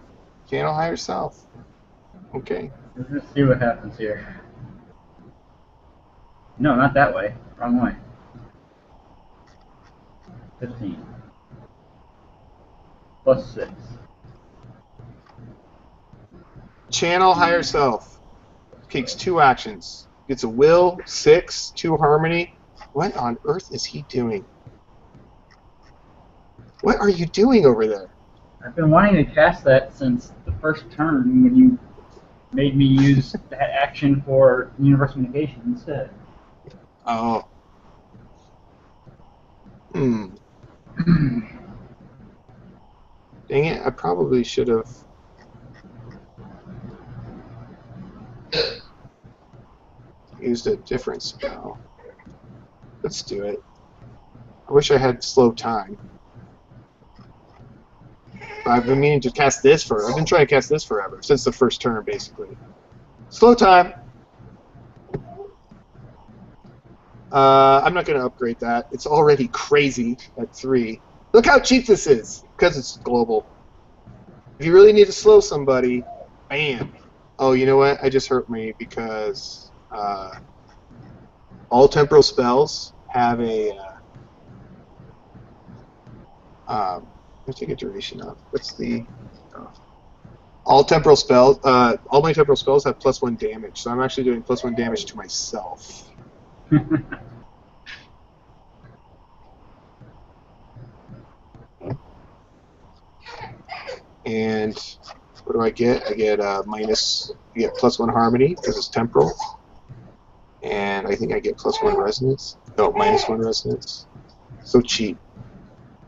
Channel higher self. Okay. Let's see what happens here. No, not that way. Wrong way. 15. Plus 6. Channel higher self. Takes 2 actions. Gets a will, 6, 2 harmony. What on earth is he doing? What are you doing over there? I've been wanting to cast that since the first turn when you made me use that action for universal negation instead. Oh. Hmm. Dang it, I probably should have used a different spell. Let's do it. I wish I had slow time. I've been meaning to cast this for. I've been trying to cast this forever, since the first turn, basically. Slow time! I'm not going to upgrade that. It's already crazy at 3. Look how cheap this is! Because it's global. If you really need to slow somebody, bam! Oh, you know what? I just hurt me because all temporal spells have a... let's take a duration off. What's the... all temporal spells... all my temporal spells have +1 damage, so I'm actually doing +1 damage to myself. And what do I get? I get minus. I get +1 harmony because it's temporal, and I think I get +1 resonance. No, -1 resonance. So cheap.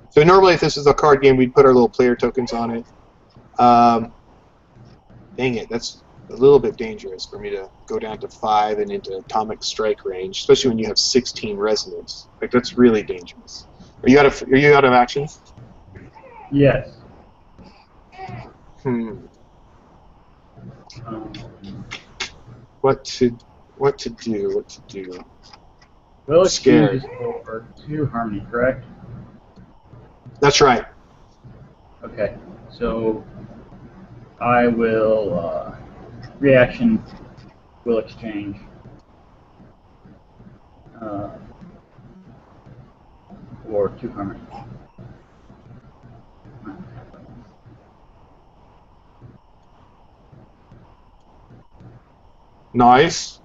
So normally, if this was a card game, we'd put our little player tokens on it. Dang it, that's a little bit dangerous for me to go down to 5 and into atomic strike range, especially when you have 16 resonance. Like that's really dangerous. Are you out of actions? Yes. What to do? Will Scared. exchange is for 2 harmony, correct? That's right. Okay, so I will reaction will exchange for 2 harmony. Nice.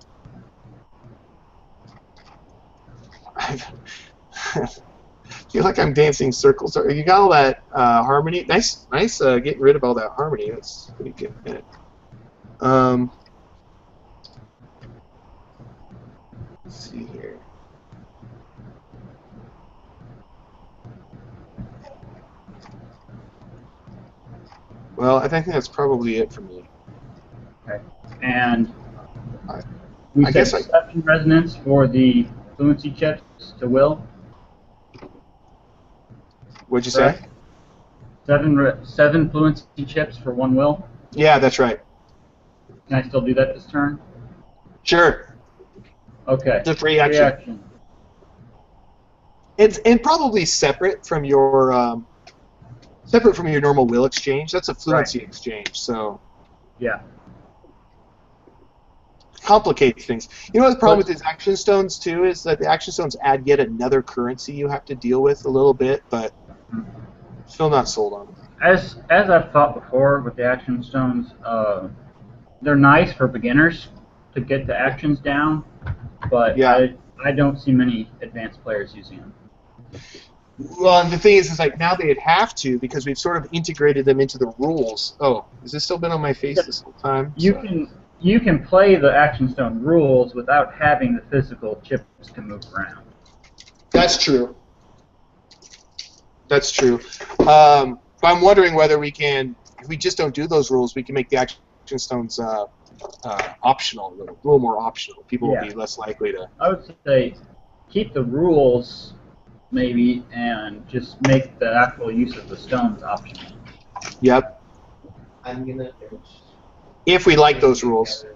I feel like I'm dancing circles. You got all that harmony. Nice, getting rid of all that harmony. That's pretty good. Let's see here. Well, I think that's probably it for me. Okay, and I we guess set 7 resonance for the fluency chips to Will. What'd you say? 7 fluency chips for 1 Will. Yeah, that's right. Can I still do that this turn? Sure. Okay. It's a free action. It's probably separate from your normal will exchange. That's a fluency exchange, so yeah. Complicates things. You know what the problem with these action stones too is that the action stones add yet another currency you have to deal with a little bit, but still not sold on them. As I've thought before with the action stones, they're nice for beginners to get the actions down, but yeah. I don't see many advanced players using them. Well, and the thing is like now they'd have to because we've sort of integrated them into the rules. Oh, has this still been on my face this whole time? You can play the action stone rules without having the physical chips to move around. That's true. That's true. But I'm wondering whether we can, if we just don't do those rules, we can make the action stones optional, a little more optional. People will be less likely to. I would say keep the rules maybe and just make the actual use of the stones optional. Yep. I'm gonna finish. If we like those rules.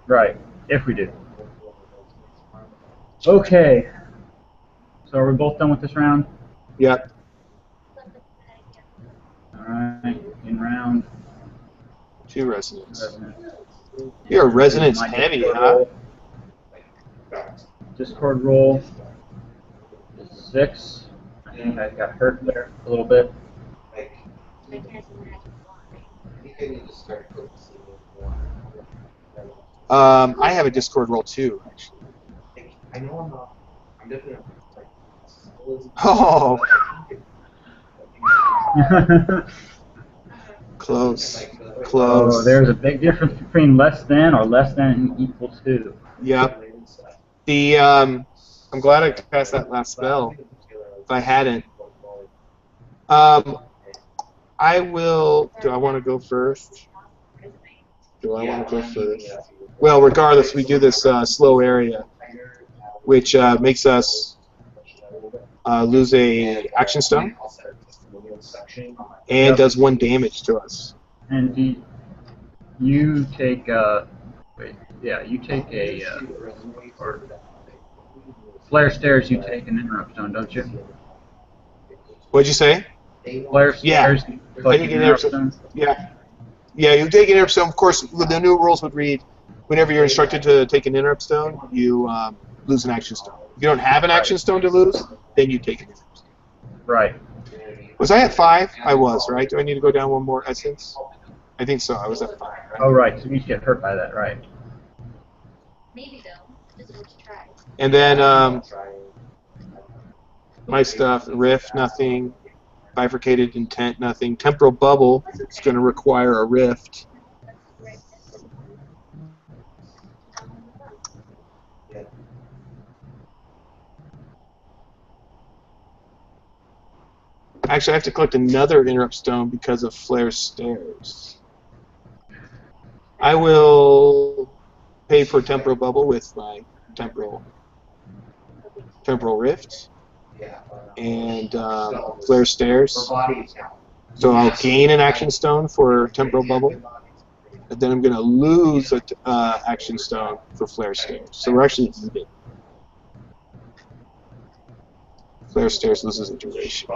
Right. If we do. Okay. So are we both done with this round? Yep. Alright. In round. 2 resonance. You're resonance heavy, huh? Discord roll. 6. I think I got hurt there a little bit. I think I need to start focusing more. I have a Discord roll too, actually. I know I'm not. I'm definitely not. Oh. Close. Oh, Close. there's a big difference between less than or less than and equal to. Yep. The I'm glad I cast that last spell. If I hadn't, I will. Do I want to go first? Do I want to go first? Well, regardless, we do this slow area, which makes us lose a action stone and does 1 damage to us. And you take wait, yeah, you take a or flare stairs. You take an interrupt stone, don't you? What'd you say? Flare Yeah. stairs. Like an interrupt stone. Yeah. Yeah, you take an interrupt stone. Of course, the new rules would read, whenever you're instructed to take an interrupt stone, you lose an action stone. If you don't have an action stone to lose, then you take an interrupt stone. Right. Was I at 5? I was, right? Do I need to go down 1 more essence? I think so. I was at 5. Right? Oh, right. So you get hurt by that, right? Maybe though. Just what you try. And then my stuff, riff, nothing. Bifurcated intent, nothing. Temporal bubble is going to require a rift. Actually, I have to collect another interrupt stone because of flare stairs. I will pay for temporal bubble with my temporal rift and flare stairs. So I'll gain an action stone for temporal bubble, and then I'm going to lose an action stone for flare stairs. So we're actually even. Flare stairs loses a duration.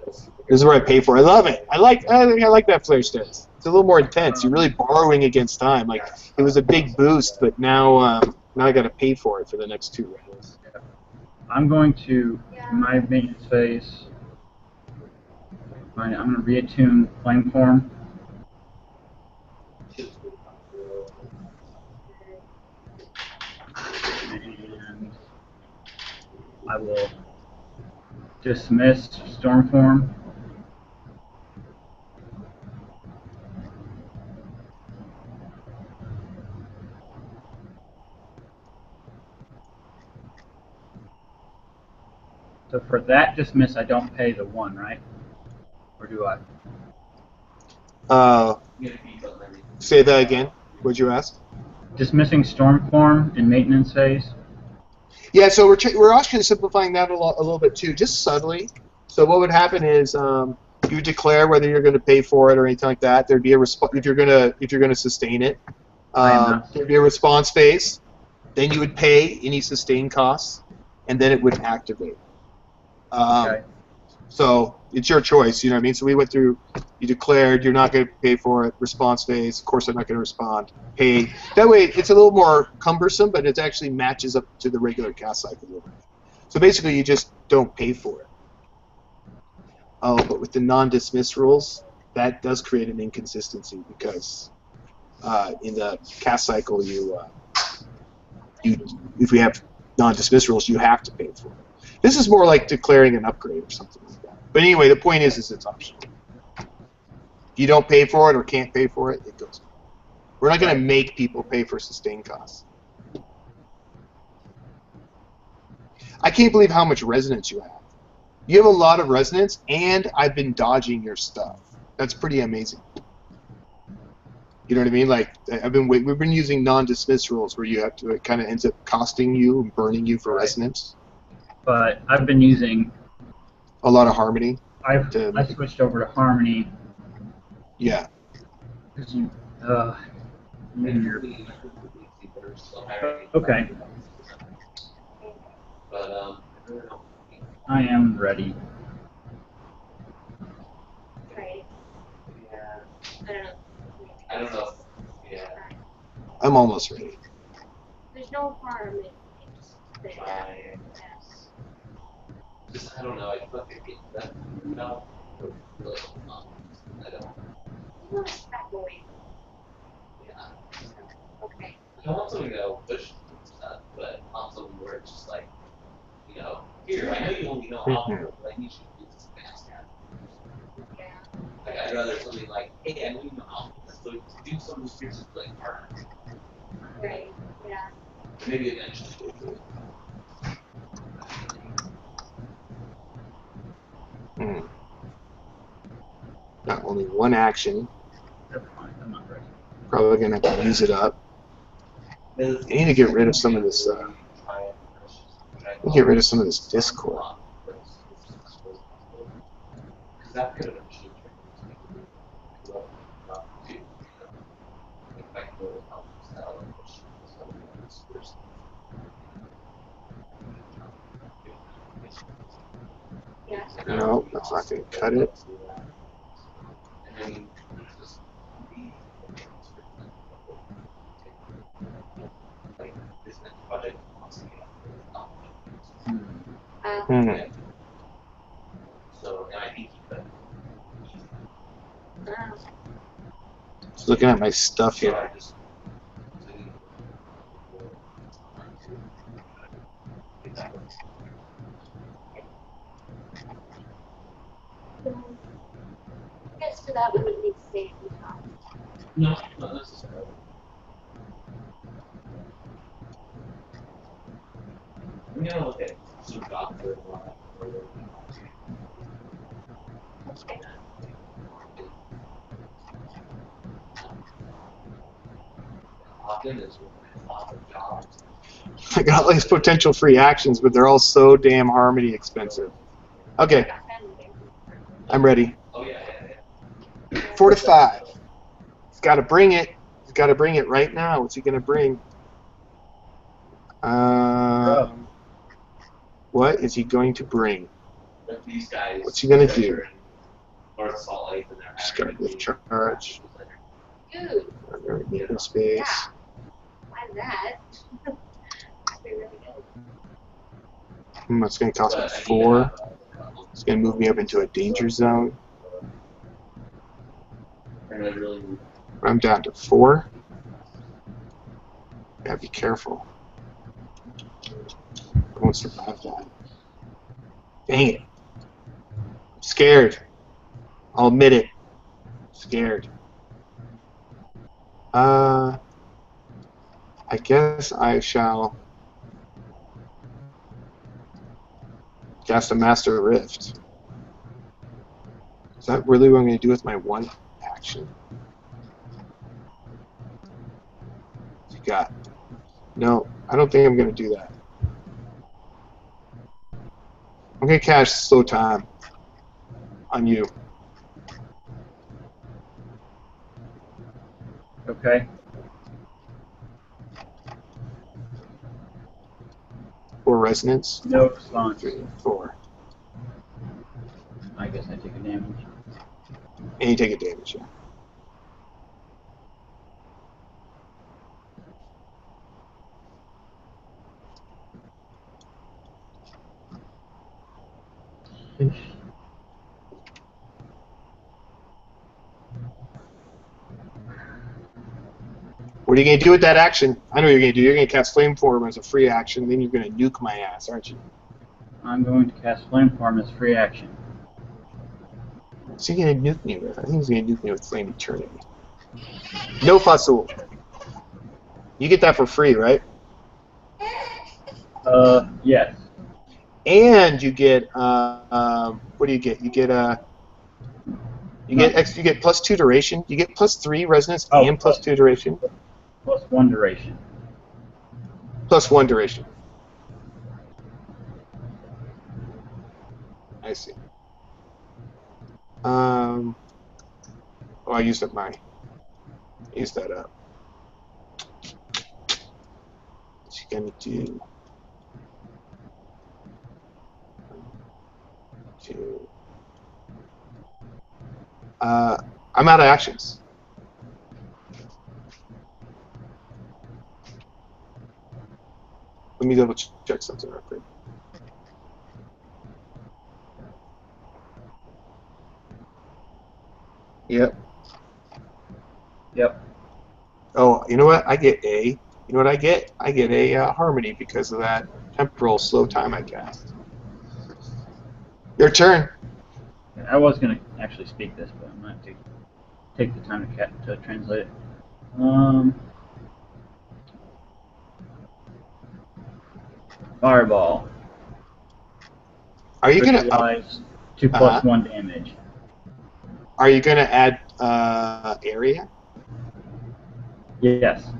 This is where I pay for. I love it. I like that flare stairs. It's a little more intense. You're really borrowing against time. Like it was a big boost, but now now I got to pay for it for the next 2 rounds. I'm going to my maintenance phase. I'm going to reattune flame form. And I will dismiss storm form. So for that dismiss, I don't pay the 1, right? Or do I? Say that again. What'd you ask? Dismissing storm form in maintenance phase. Yeah, so we're actually simplifying that a little bit too, just subtly. So what would happen is you declare whether you're going to pay for it or anything like that. There'd be a if you're gonna sustain it. There'd be a response phase. Then you would pay any sustain costs, and then it would activate. Okay. So it's your choice, you know what I mean? So we went through, you declared you're not going to pay for it, response phase, of course I'm not going to respond, pay. That way it's a little more cumbersome, but it actually matches up to the regular cast cycle. So basically you just don't pay for it. Oh, but with the non-dismiss rules, that does create an inconsistency because in the cast cycle if we have non-dismiss rules, you have to pay for it. This is more like declaring an upgrade or something like that. But anyway, the point is it's optional. If you don't pay for it or can't pay for it, it goes. We're not going to make people pay for sustain costs. I can't believe how much resonance you have. You have a lot of resonance, and I've been dodging your stuff. That's pretty amazing. You know what I mean? Like we've been using non-dismiss rules where you have to, it kind of ends up costing you and burning you for resonance. But I've been using a lot of harmony. I switched over to harmony. Yeah. Okay. I am ready. Right. I don't know. Yeah. I'm almost ready. There's no harm in just I don't know. I fucking hate that. No. I don't. You want to step away. Yeah. Okay. I want something that'll push stuff, but not something where it's just like, you know, here, I know you only know how, but I need you to do this fast. Yeah. Like, I'd rather something like, hey, I know you know alpha, so to do some restrictions like harder. Right. Yeah. Maybe eventually. Hmm. Got only one action. Never mind, I'm not ready. Probably gonna have to use it up. I need to get rid of some of this. Get rid of some of this Discord. Because that could eventually turn into Yeah. No, that's not gonna cut it. and then just like this next project wants to get Hmm. so, and I think he could. Just looking at my stuff So here. I just I guess for that we would need to stay in the top. no, not necessarily. I'm gonna look at some doctor often is with lots of jobs. I got all these potential free actions, but they're all so damn Harmony expensive. Okay, I'm ready. Oh yeah, yeah, 4 to 5. He's got to bring it. He's got to bring it right now. What's he gonna bring? What is he going to bring? But these guys. What's he gonna do? North Salt Lake and they're Just got to lift charge. Dude. Under maintenance space. Yeah. Why that? That'd be really good. It's gonna cost me 4. It's gonna move me up into a danger zone. I'm down to 4. Gotta be careful. I won't survive that. Dang it. I'm scared. I'll admit it. I'm scared. I guess I shall cast a Master Rift. Is that really what I'm going to do with my one action? What you got? No, I don't think I'm going to do that. I'm going to cast Slow Time on you. Okay. 4 resonance. No response. 3, 4. I guess I take a damage. And you take a damage, yeah. What are you going to do with that action? I know what you're going to do. You're going to cast Flameform as a free action, then you're going to nuke my ass, aren't you? I'm going to cast Flameform as free action. What's he going to nuke me with? I think he's going to nuke me with Flame Eternity. No Fossil. You get that for free, right? Yes. And you get, what do you get? You get, you get plus 2 duration. You get plus 3 resonance and plus 2 duration. Plus 1 duration. Plus 1 duration. I see. Oh, I used up my. Use that up. What's he gonna do? 2. I'm out of actions. Let me double check something real quick. Yep. Yep. Oh, you know what? I get a. You know what I get? I get a Harmony because of that temporal slow time I cast. Your turn. I was gonna actually speak this, but I'm not to take the time to translate it. Fireball. Are you gonna Visualize 2 Uh-huh. plus 1 damage. Are you gonna add area? Yes.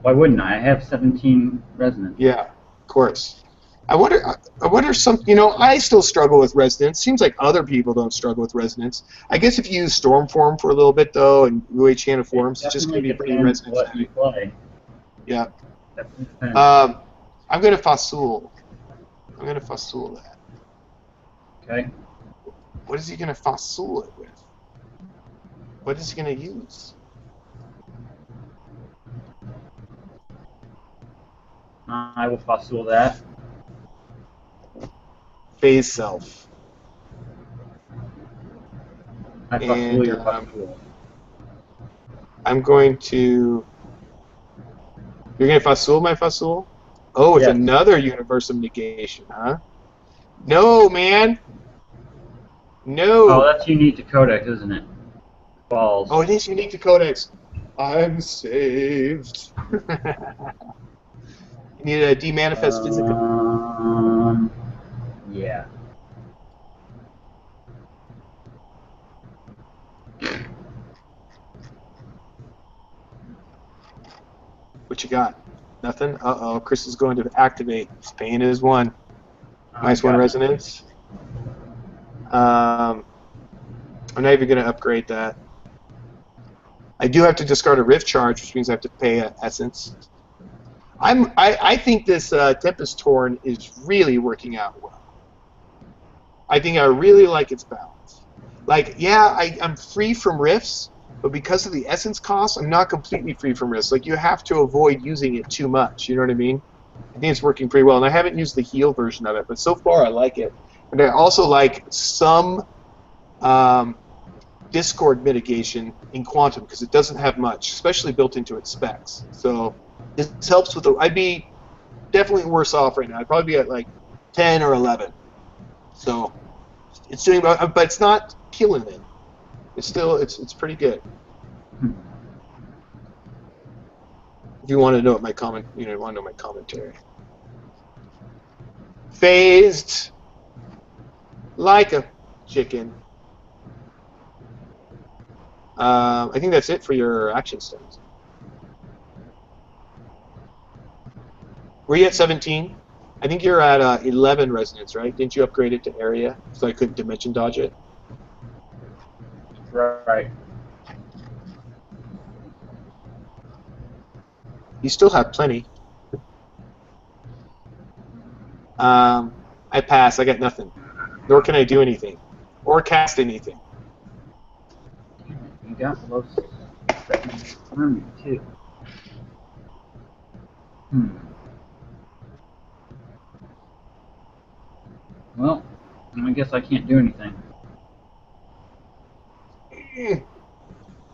Why wouldn't I? I have 17 resonance. Yeah, of course. I wonder some. You know, I still struggle with resonance. Seems like other people don't struggle with resonance. I guess if you use storm form for a little bit though, and Rui Chana forms, it's just going to be pretty depends resonance what you heavy. play. Yeah. Definitely depends. I'm going to Fasul. I'm going to Fasul that. Okay. What is he going to Fasul it with? What is he going to use? I will fossil that. Phase self. I fossil your fossil. I'm going to. You're going to Fasul my Fasul? Oh, it's Yes. another universum negation, huh? No, man. No. Oh, that's unique to Codex, isn't it? Balls. Oh, it is unique to Codex. I'm saved. You need a demanifest physical. Yeah. What you got? Nothing? Uh-oh, Chris is going to activate. He's paying his 1. Nice 1 resonance. I'm not even going to upgrade that. I do have to discard a rift charge, which means I have to pay an essence. I think this Tempest Torn is really working out well. I think I really like its balance. Like, yeah, I'm free from rifts, but because of the essence cost, I'm not completely free from rifts. Like, you have to avoid using it too much. You know what I mean? I think it's working pretty well, and I haven't used the heal version of it, but so far I like it. And I also like some Discord mitigation in Quantum because it doesn't have much, especially built into its specs. So this helps with the. I'd be definitely worse off right now. I'd probably be at like 10 or 11. So it's doing, but it's not killing it. It's still it's pretty good. If you want to know what my comment, you want to know my commentary. Phased like a chicken. I think that's it for your action stones. Were you at 17? I think you're at 11 resonance, right? Didn't you upgrade it to area so I couldn't dimension dodge it? Right. You still have plenty. I pass. I got nothing. Nor can I do anything. Or cast anything. You got low army too. Well, I guess I can't do anything.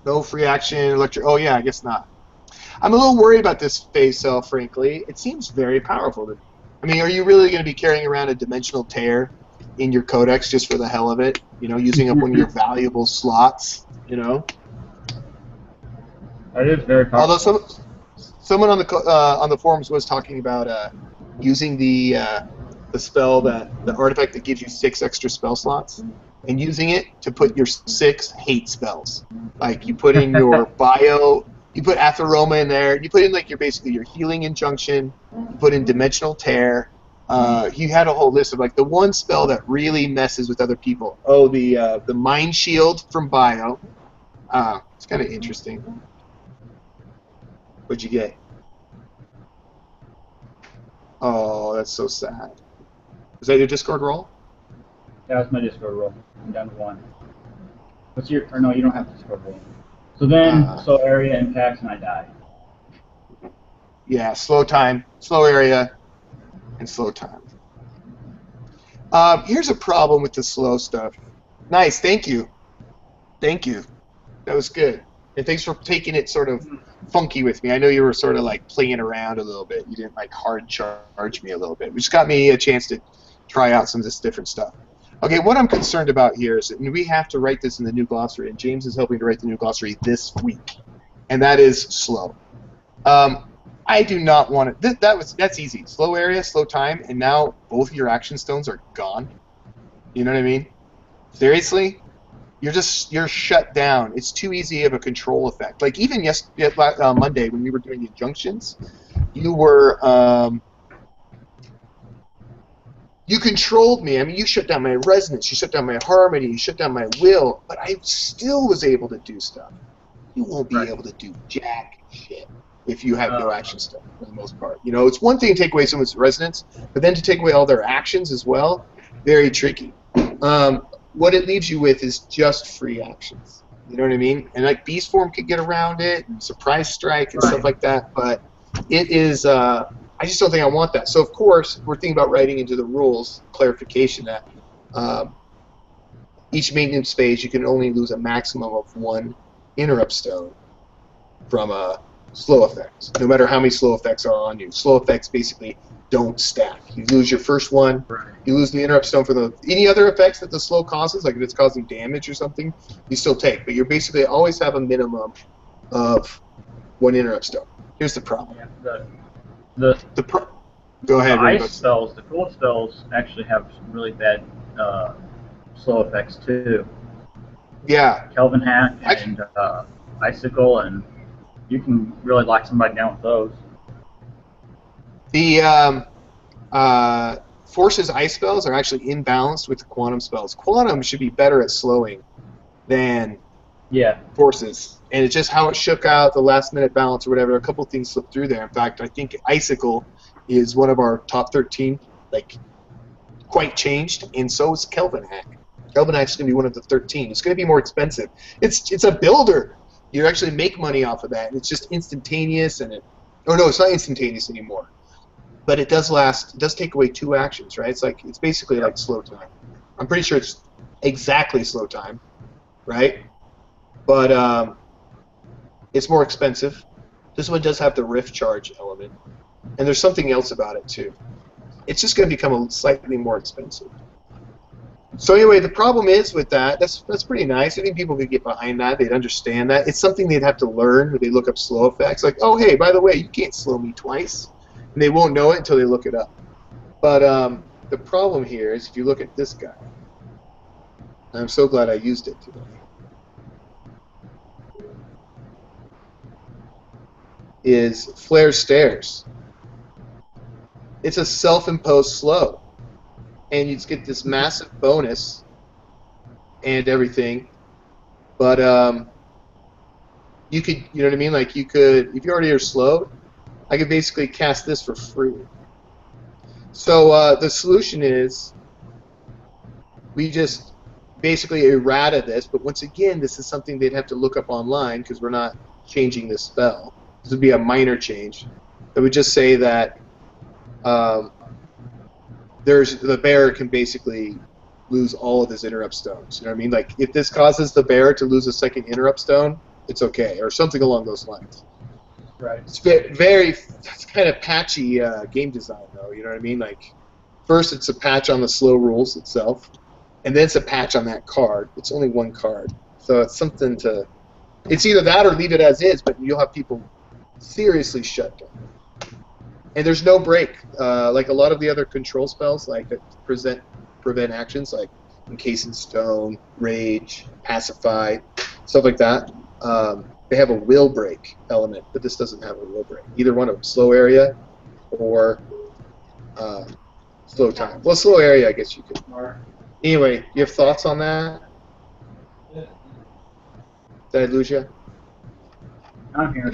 No free action, electric. Oh yeah, I guess not. I'm a little worried about this phase cell, frankly. It seems very powerful to me. I mean, are you really going to be carrying around a dimensional tear in your codex just for the hell of it? Using up one of your valuable slots. It is very powerful. Although someone on the forums was talking about using the spell the artifact that gives you 6 extra spell slots, and using it to put your 6 hate spells. Like you put in your bio. You put Atheroma in there. You put in like basically your healing injunction. You put in dimensional tear. You had a whole list of like the one spell that really messes with other people. Oh, the mind shield from bio. It's kind of interesting. What'd you get? Oh, that's so sad. Is that your Discord roll? Yeah, that's my Discord roll. I'm down to 1. What's your? Or no, you don't have Discord roll. So then, slow area impacts and I die. Yeah, slow time, slow area, and slow time. Here's a problem with the slow stuff. Nice, thank you. Thank you. That was good. And thanks for taking it sort of funky with me. I know you were sort of like playing around a little bit. You didn't like hard charge me a little bit, which got me a chance to try out some of this different stuff. Okay, what I'm concerned about here is that we have to write this in the new glossary, and James is helping to write the new glossary this week, and that is slow. I do not want it. That's easy. Slow area, slow time, and now both of your action stones are gone. You know what I mean? Seriously, you're shut down. It's too easy of a control effect. Like even Monday when we were doing the injunctions, you were. You controlled me. I mean, you shut down my resonance, you shut down my harmony, you shut down my will, but I still was able to do stuff. You won't be able to do jack shit if you have no action stuff, for the most part. You know, it's one thing to take away someone's resonance, but then to take away all their actions as well, very tricky. What it leaves you with is just free actions. You know what I mean? And like Beast Form could get around it, and Surprise Strike and stuff like that, but it is... I just don't think I want that. So, of course, we're thinking about writing into the rules clarification that each maintenance phase you can only lose a maximum of 1 interrupt stone from a slow effect, no matter how many slow effects are on you. Slow effects basically don't stack. You lose your first one, you lose the interrupt stone for any other effects that the slow causes, like if it's causing damage or something, you still take. But you basically always have a minimum of 1 interrupt stone. Here's the problem. Yeah, Go ahead. The ice spells, the cool spells, actually have some really bad slow effects too. Yeah. Kelvin Hack and Icicle, and you can really lock somebody down with those. The Force's ice spells are actually imbalanced with the quantum spells. Quantum should be better at slowing than Force's. And it's just how it shook out the last-minute balance or whatever. A couple of things slipped through there. In fact, I think Icicle is one of our top 13, like, quite changed, and so is Kelvin Hack. Kelvin Hack's going to be one of the 13. It's going to be more expensive. It's a builder. You actually make money off of that, and it's just instantaneous. And it's not instantaneous anymore. But it does last. It does take away 2 actions, right? It's basically like slow time. I'm pretty sure it's exactly slow time, right? But it's more expensive. This one does have the rift charge element, and there's something else about it too. It's just going to become slightly more expensive. So anyway, the problem is with that. That's pretty nice. I think people could get behind that. They'd understand that. It's something they'd have to learn when they look up slow effects. Like, oh hey, by the way, you can't slow me twice, and they won't know it until they look it up. But the problem here is if you look at this guy. I'm so glad I used it today. Is Flare Stairs. It's a self-imposed slow, and you get this massive bonus and everything, but you could, you know what I mean? Like you could, if you already are slowed, I could basically cast this for free. So the solution is we just basically errata this, but once again, this is something they'd have to look up online because we're not changing this spell. This would be a minor change. It would just say that the bearer can basically lose all of his interrupt stones. You know what I mean? Like if this causes the bearer to lose a second interrupt stone, it's okay, or something along those lines. Right. It's it's kind of patchy game design, though. You know what I mean? Like first it's a patch on the slow rules itself, and then it's a patch on that card. It's only 1 card, so it's something to. It's either that or leave it as is, but you'll have people seriously shut down. And there's no break. Like a lot of the other control spells, like that prevent actions, like Encase in Stone, Rage, Pacify, stuff like that. They have a will break element, but this doesn't have a will break. Either one of them, slow area or slow time. Well, slow area, I guess you could. Anyway, you have thoughts on that? Did I lose you? I'm here.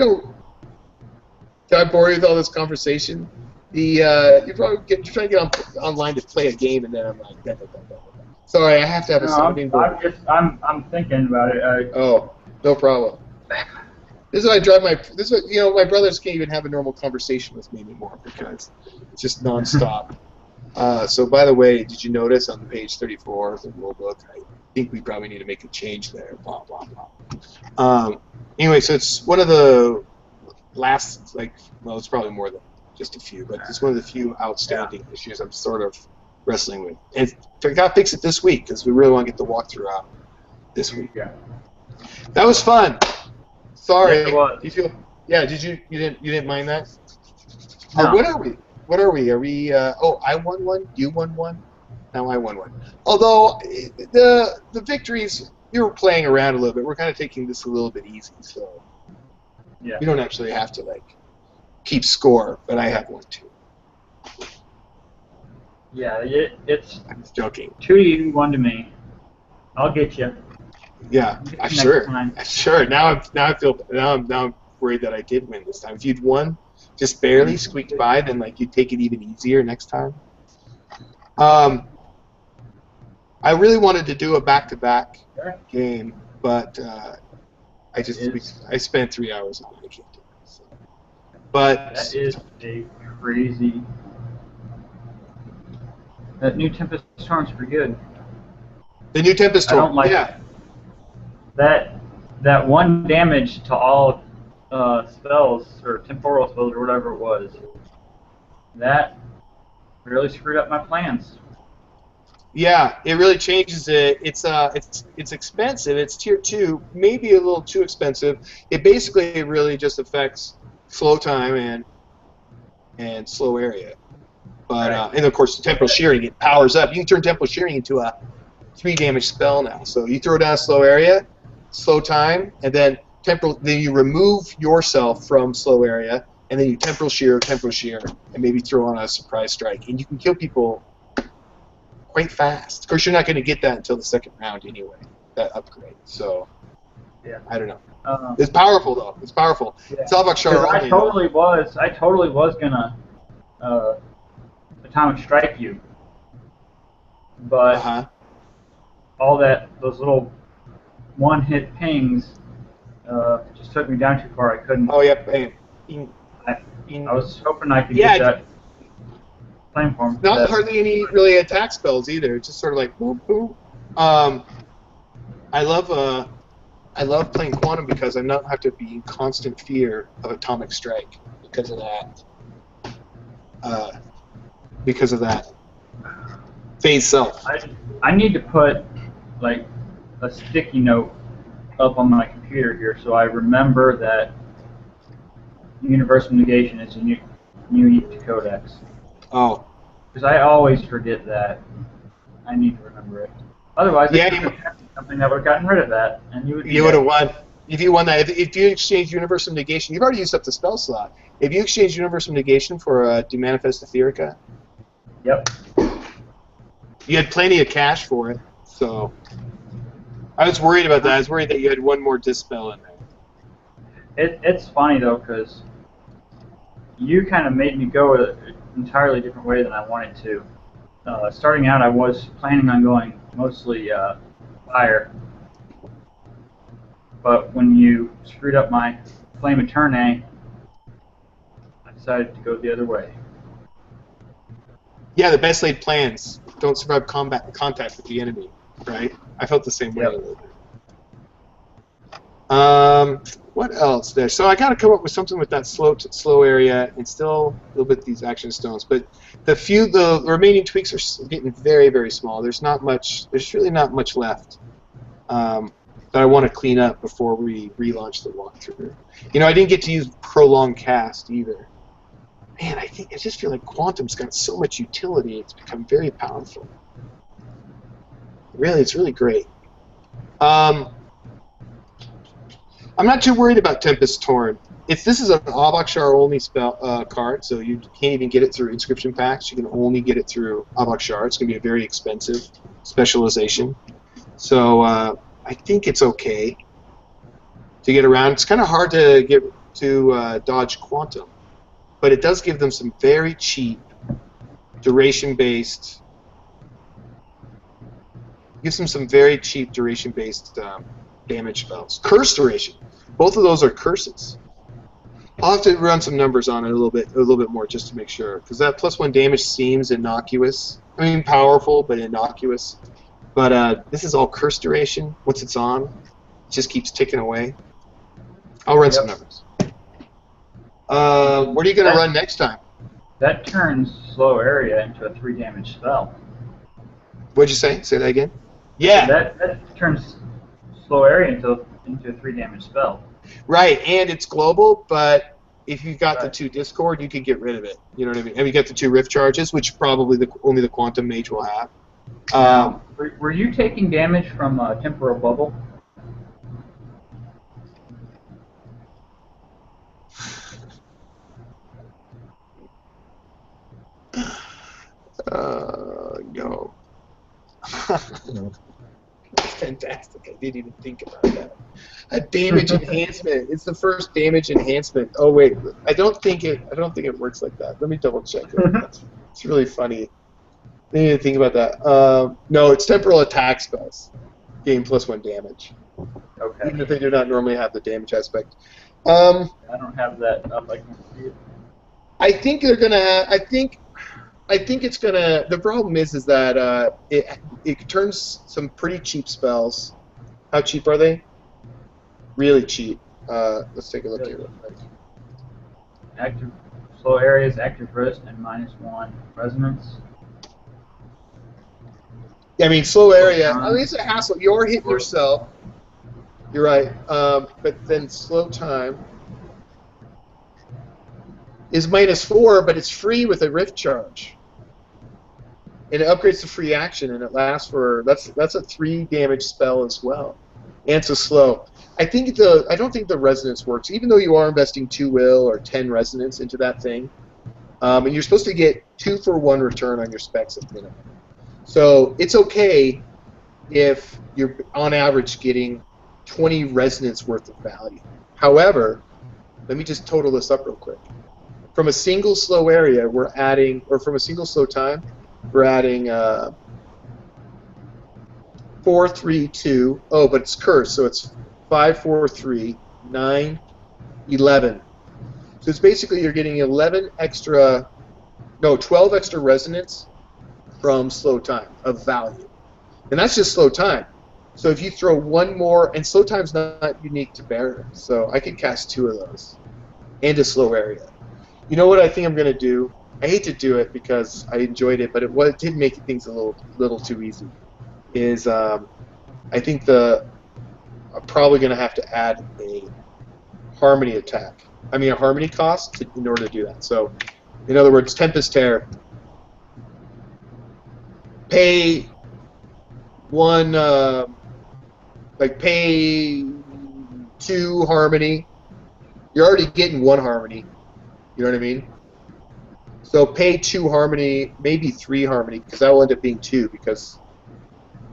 Did I bore you with all this conversation? You're trying to get online to play a game, and then I'm like, da. Sorry, I have to have a sounding board. I'm thinking about it. Oh, no problem. This is what I drive my. This is what, my brothers can't even have a normal conversation with me anymore because it's just nonstop. So, by the way, did you notice on page 34 of the rule book? I think we probably need to make a change there. Blah blah blah. Anyway, so it's one of the last, it's probably more than just a few, but it's one of the few outstanding issues I'm sort of wrestling with. And I got to fix it this week because we really want to get the walkthrough out this week. Yeah. That was fun. Sorry. Yeah, it was. Do you feel? Yeah. Did you didn't mind that? No. What are we? What are we? Are we? I won one. You won one. Now I won one. Although the victories, you were playing around a little bit. We're kind of taking this a little bit easy, so Yeah. we don't actually have to like keep score. But I have one too. Yeah, it's I'm just joking. 2 to you, 1 to me. I'll get you. Yeah, Get you I'm next sure. time. Sure. Now I'm worried that I did win this time. If you'd won, just barely squeaked by, then like you'd take it even easier next time. I really wanted to do a back-to-back Sure. game, but I spent 3 hours on it. I can't do it. So. But That is a crazy. That new Tempest Storm's pretty good. the new Tempest I Storm. don't like yeah. that 1 damage to all spells or temporal spells or whatever it was. That really screwed up my plans. Yeah, it really changes it. It's expensive. It's tier 2, maybe a little too expensive. It basically really just affects slow time and slow area. But Right. and of course the temporal shearing, it powers up. You can turn temporal shearing into a 3 damage spell now. So you throw down slow area, slow time, and then then you remove yourself from slow area, and then you temporal shear, and maybe throw on a surprise strike, and you can kill people quite fast. Of course, you're not going to get that until the second round anyway, that upgrade. So, Yeah. I don't know. It's powerful, though. It's powerful. Yeah. It's all about Char I totally was gonna atomic strike you, but Uh-huh. all those little 1-hit pings just took me down too far. I couldn't. Oh, yeah. Hey, I was hoping I could Yeah, get that flame form. not hardly any really attack spells either. It's just sort of like boop boop. I love playing Quantum because I don't have to be in constant fear of atomic strike because of that. Phase self. I need to put like a sticky note up on my computer here so I remember that universal negation is unique to Codex. Oh. Because I always forget that. I need to remember it. Otherwise, Yeah, something that would have gotten rid of that, and you would. You would have won. If you won that, if you exchange universal negation, you've already used up the spell slot. If you exchange universal negation for Demanifest Etherica, Yep. you had plenty of cash for it. So I was worried about that. I was worried that you had one more dispel in there. It's funny though, because you kind of made me go an entirely different way than I wanted to. Starting out, I was planning on going mostly fire, but when you screwed up my Flame Eternae, I decided to go the other way. Yeah, the best laid plans don't survive contact with the enemy, right? I felt the same way a little bit. What else there? So I got to come up with something with that slow area and still a little bit of these action stones. But the remaining tweaks are getting very, very small. There's not much. There's really not much left that I want to clean up before we relaunch the walkthrough. You know, I didn't get to use prolonged cast either. Man, I just feel like Quantum's got so much utility. It's become very powerful. Really, it's really great. I'm not too worried about Tempest Torn. This is an Abakshar only spell card, so you can't even get it through inscription packs. You can only get it through Abakshar. It's going to be a very expensive specialization. So I think it's okay to get around. It's kind of hard to get to dodge Quantum, but it does give them some very cheap duration-based. Gives them some very cheap duration-based damage spells. Curse duration. Both of those are curses. I'll have to run some numbers on it a little bit more just to make sure, because that +1 damage seems innocuous. I mean, powerful, but innocuous. But this is all curse duration. Once it's on, it just keeps ticking away. I'll run some numbers. What are you going to run next time? That turns slow area into a 3 damage spell. What'd you say? Say that again. Yeah. That turns slow area into a 3 damage spell. Right, and it's global, but if you got the Right. 2 Discord, you could get rid of it. You know what I mean? And you got the 2 Rift charges, which probably only the Quantum Mage will have. Now, were you taking damage from Temporal Bubble? No. Fantastic. I didn't even think about that. A damage enhancement. It's the first damage enhancement. Oh wait, I don't think it works like that. Let me double check it. It's really funny. I didn't even think about that. No, it's temporal attack spells. Gain +1 damage. Okay. Even if they do not normally have the damage aspect. I don't have that up. I can see it. I think they're gonna have. I think it's gonna. The problem is that it turns some pretty cheap spells. How cheap are they? Really cheap. Let's take a look here real quick. Active slow areas, active risk, and -1 resonance. I mean, slow area. I mean, it's a hassle. You're hitting yourself. You're right. But then slow time is -4, but it's free with a rift charge. And it upgrades to free action, and it lasts for that's a 3 damage spell as well, and it's a slow. I don't think the resonance works, even though you are investing 2 will or 10 resonance into that thing, and you're supposed to get 2 for 1 return on your specs at minimum. So it's okay if you're on average getting 20 resonance worth of value. However, let me just total this up real quick. From a single slow area, we're adding, or from a single slow time, we're adding 4, 3, 2. Oh, but it's cursed, so it's 5, 4, 3, 9, 11. So it's basically you're getting 12 extra resonance from slow time of value. And that's just slow time. So if you throw 1 more, and slow time's not unique to Baron, so I could cast 2 of those and a slow area. You know what I think I'm going to do? I hate to do it because I enjoyed it, but it did make things a little too easy. Is I think I'm probably going to have to add a harmony attack. I mean a harmony cost in order to do that. So, in other words, Tempest Tear. Pay 1, pay 2 harmony. You're already getting 1 harmony. You know what I mean? So pay 2 harmony, maybe 3 harmony, because that will end up being 2 because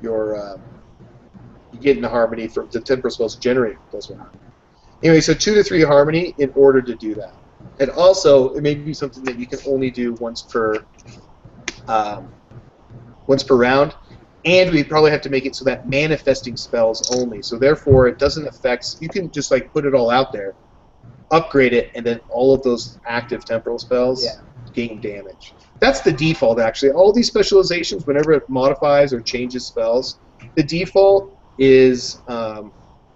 you're getting the harmony from the temporal spells generate +1 harmony. Anyway, so 2 to 3 harmony in order to do that. And also, it may be something that you can only do once per round, and we probably have to make it so that manifesting spells only. So therefore, it doesn't affect. You can just put it all out there, upgrade it, and then all of those active temporal spells gain damage. That's the default, actually. All these specializations, whenever it modifies or changes spells, the default is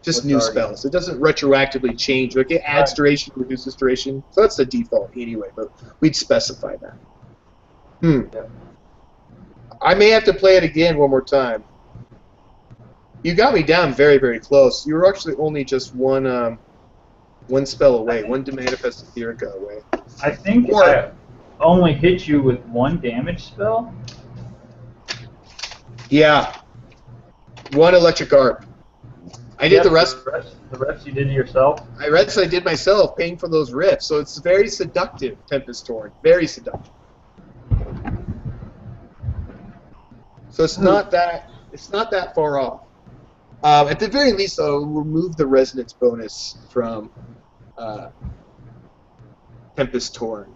just new spells. It doesn't retroactively change. Like it adds duration, reduces duration. So that's the default anyway, but we'd specify that. I may have to play it again one more time. You got me down very, very close. You were actually only just one spell away, one to manifest Etherica away. I think I only hit you with 1 damage spell. Yeah. 1 electric arc. I did the rest. The rest you did to yourself? I did myself, paying for those rifts. So it's very seductive, Tempest Torrent. Very seductive. So it's not that far off. At the very least, though, we'll remove the resonance bonus from Tempest Torrent.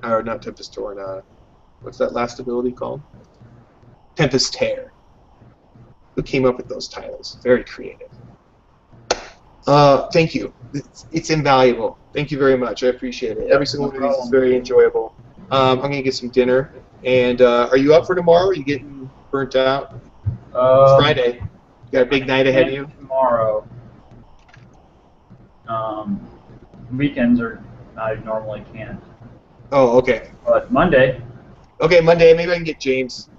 Or not Tempest Torrent. What's that last ability called? Tempest Tear. Who came up with those titles? Very creative. Thank you. It's invaluable. Thank you very much. I appreciate it. Every single one of these is very enjoyable. I'm going to get some dinner. And are you up for tomorrow? Are you getting burnt out? It's Friday. You got a big night ahead of you? Tomorrow. Weekends I normally can't. Oh, okay. But Monday. Okay, Monday. Maybe I can get James.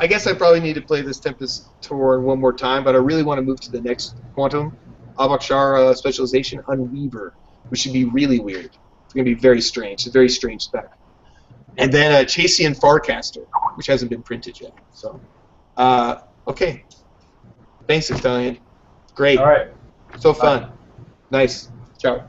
I guess I probably need to play this Tempest Tour one more time, but I really want to move to the next Quantum Avakshar Specialization Unweaver, which should be really weird. It's going to be very strange. It's a very strange spec. And then Chasian Farcaster, which hasn't been printed yet. So, okay. Thanks, Ecthelion. Great. All right. So fun. Nice. Ciao.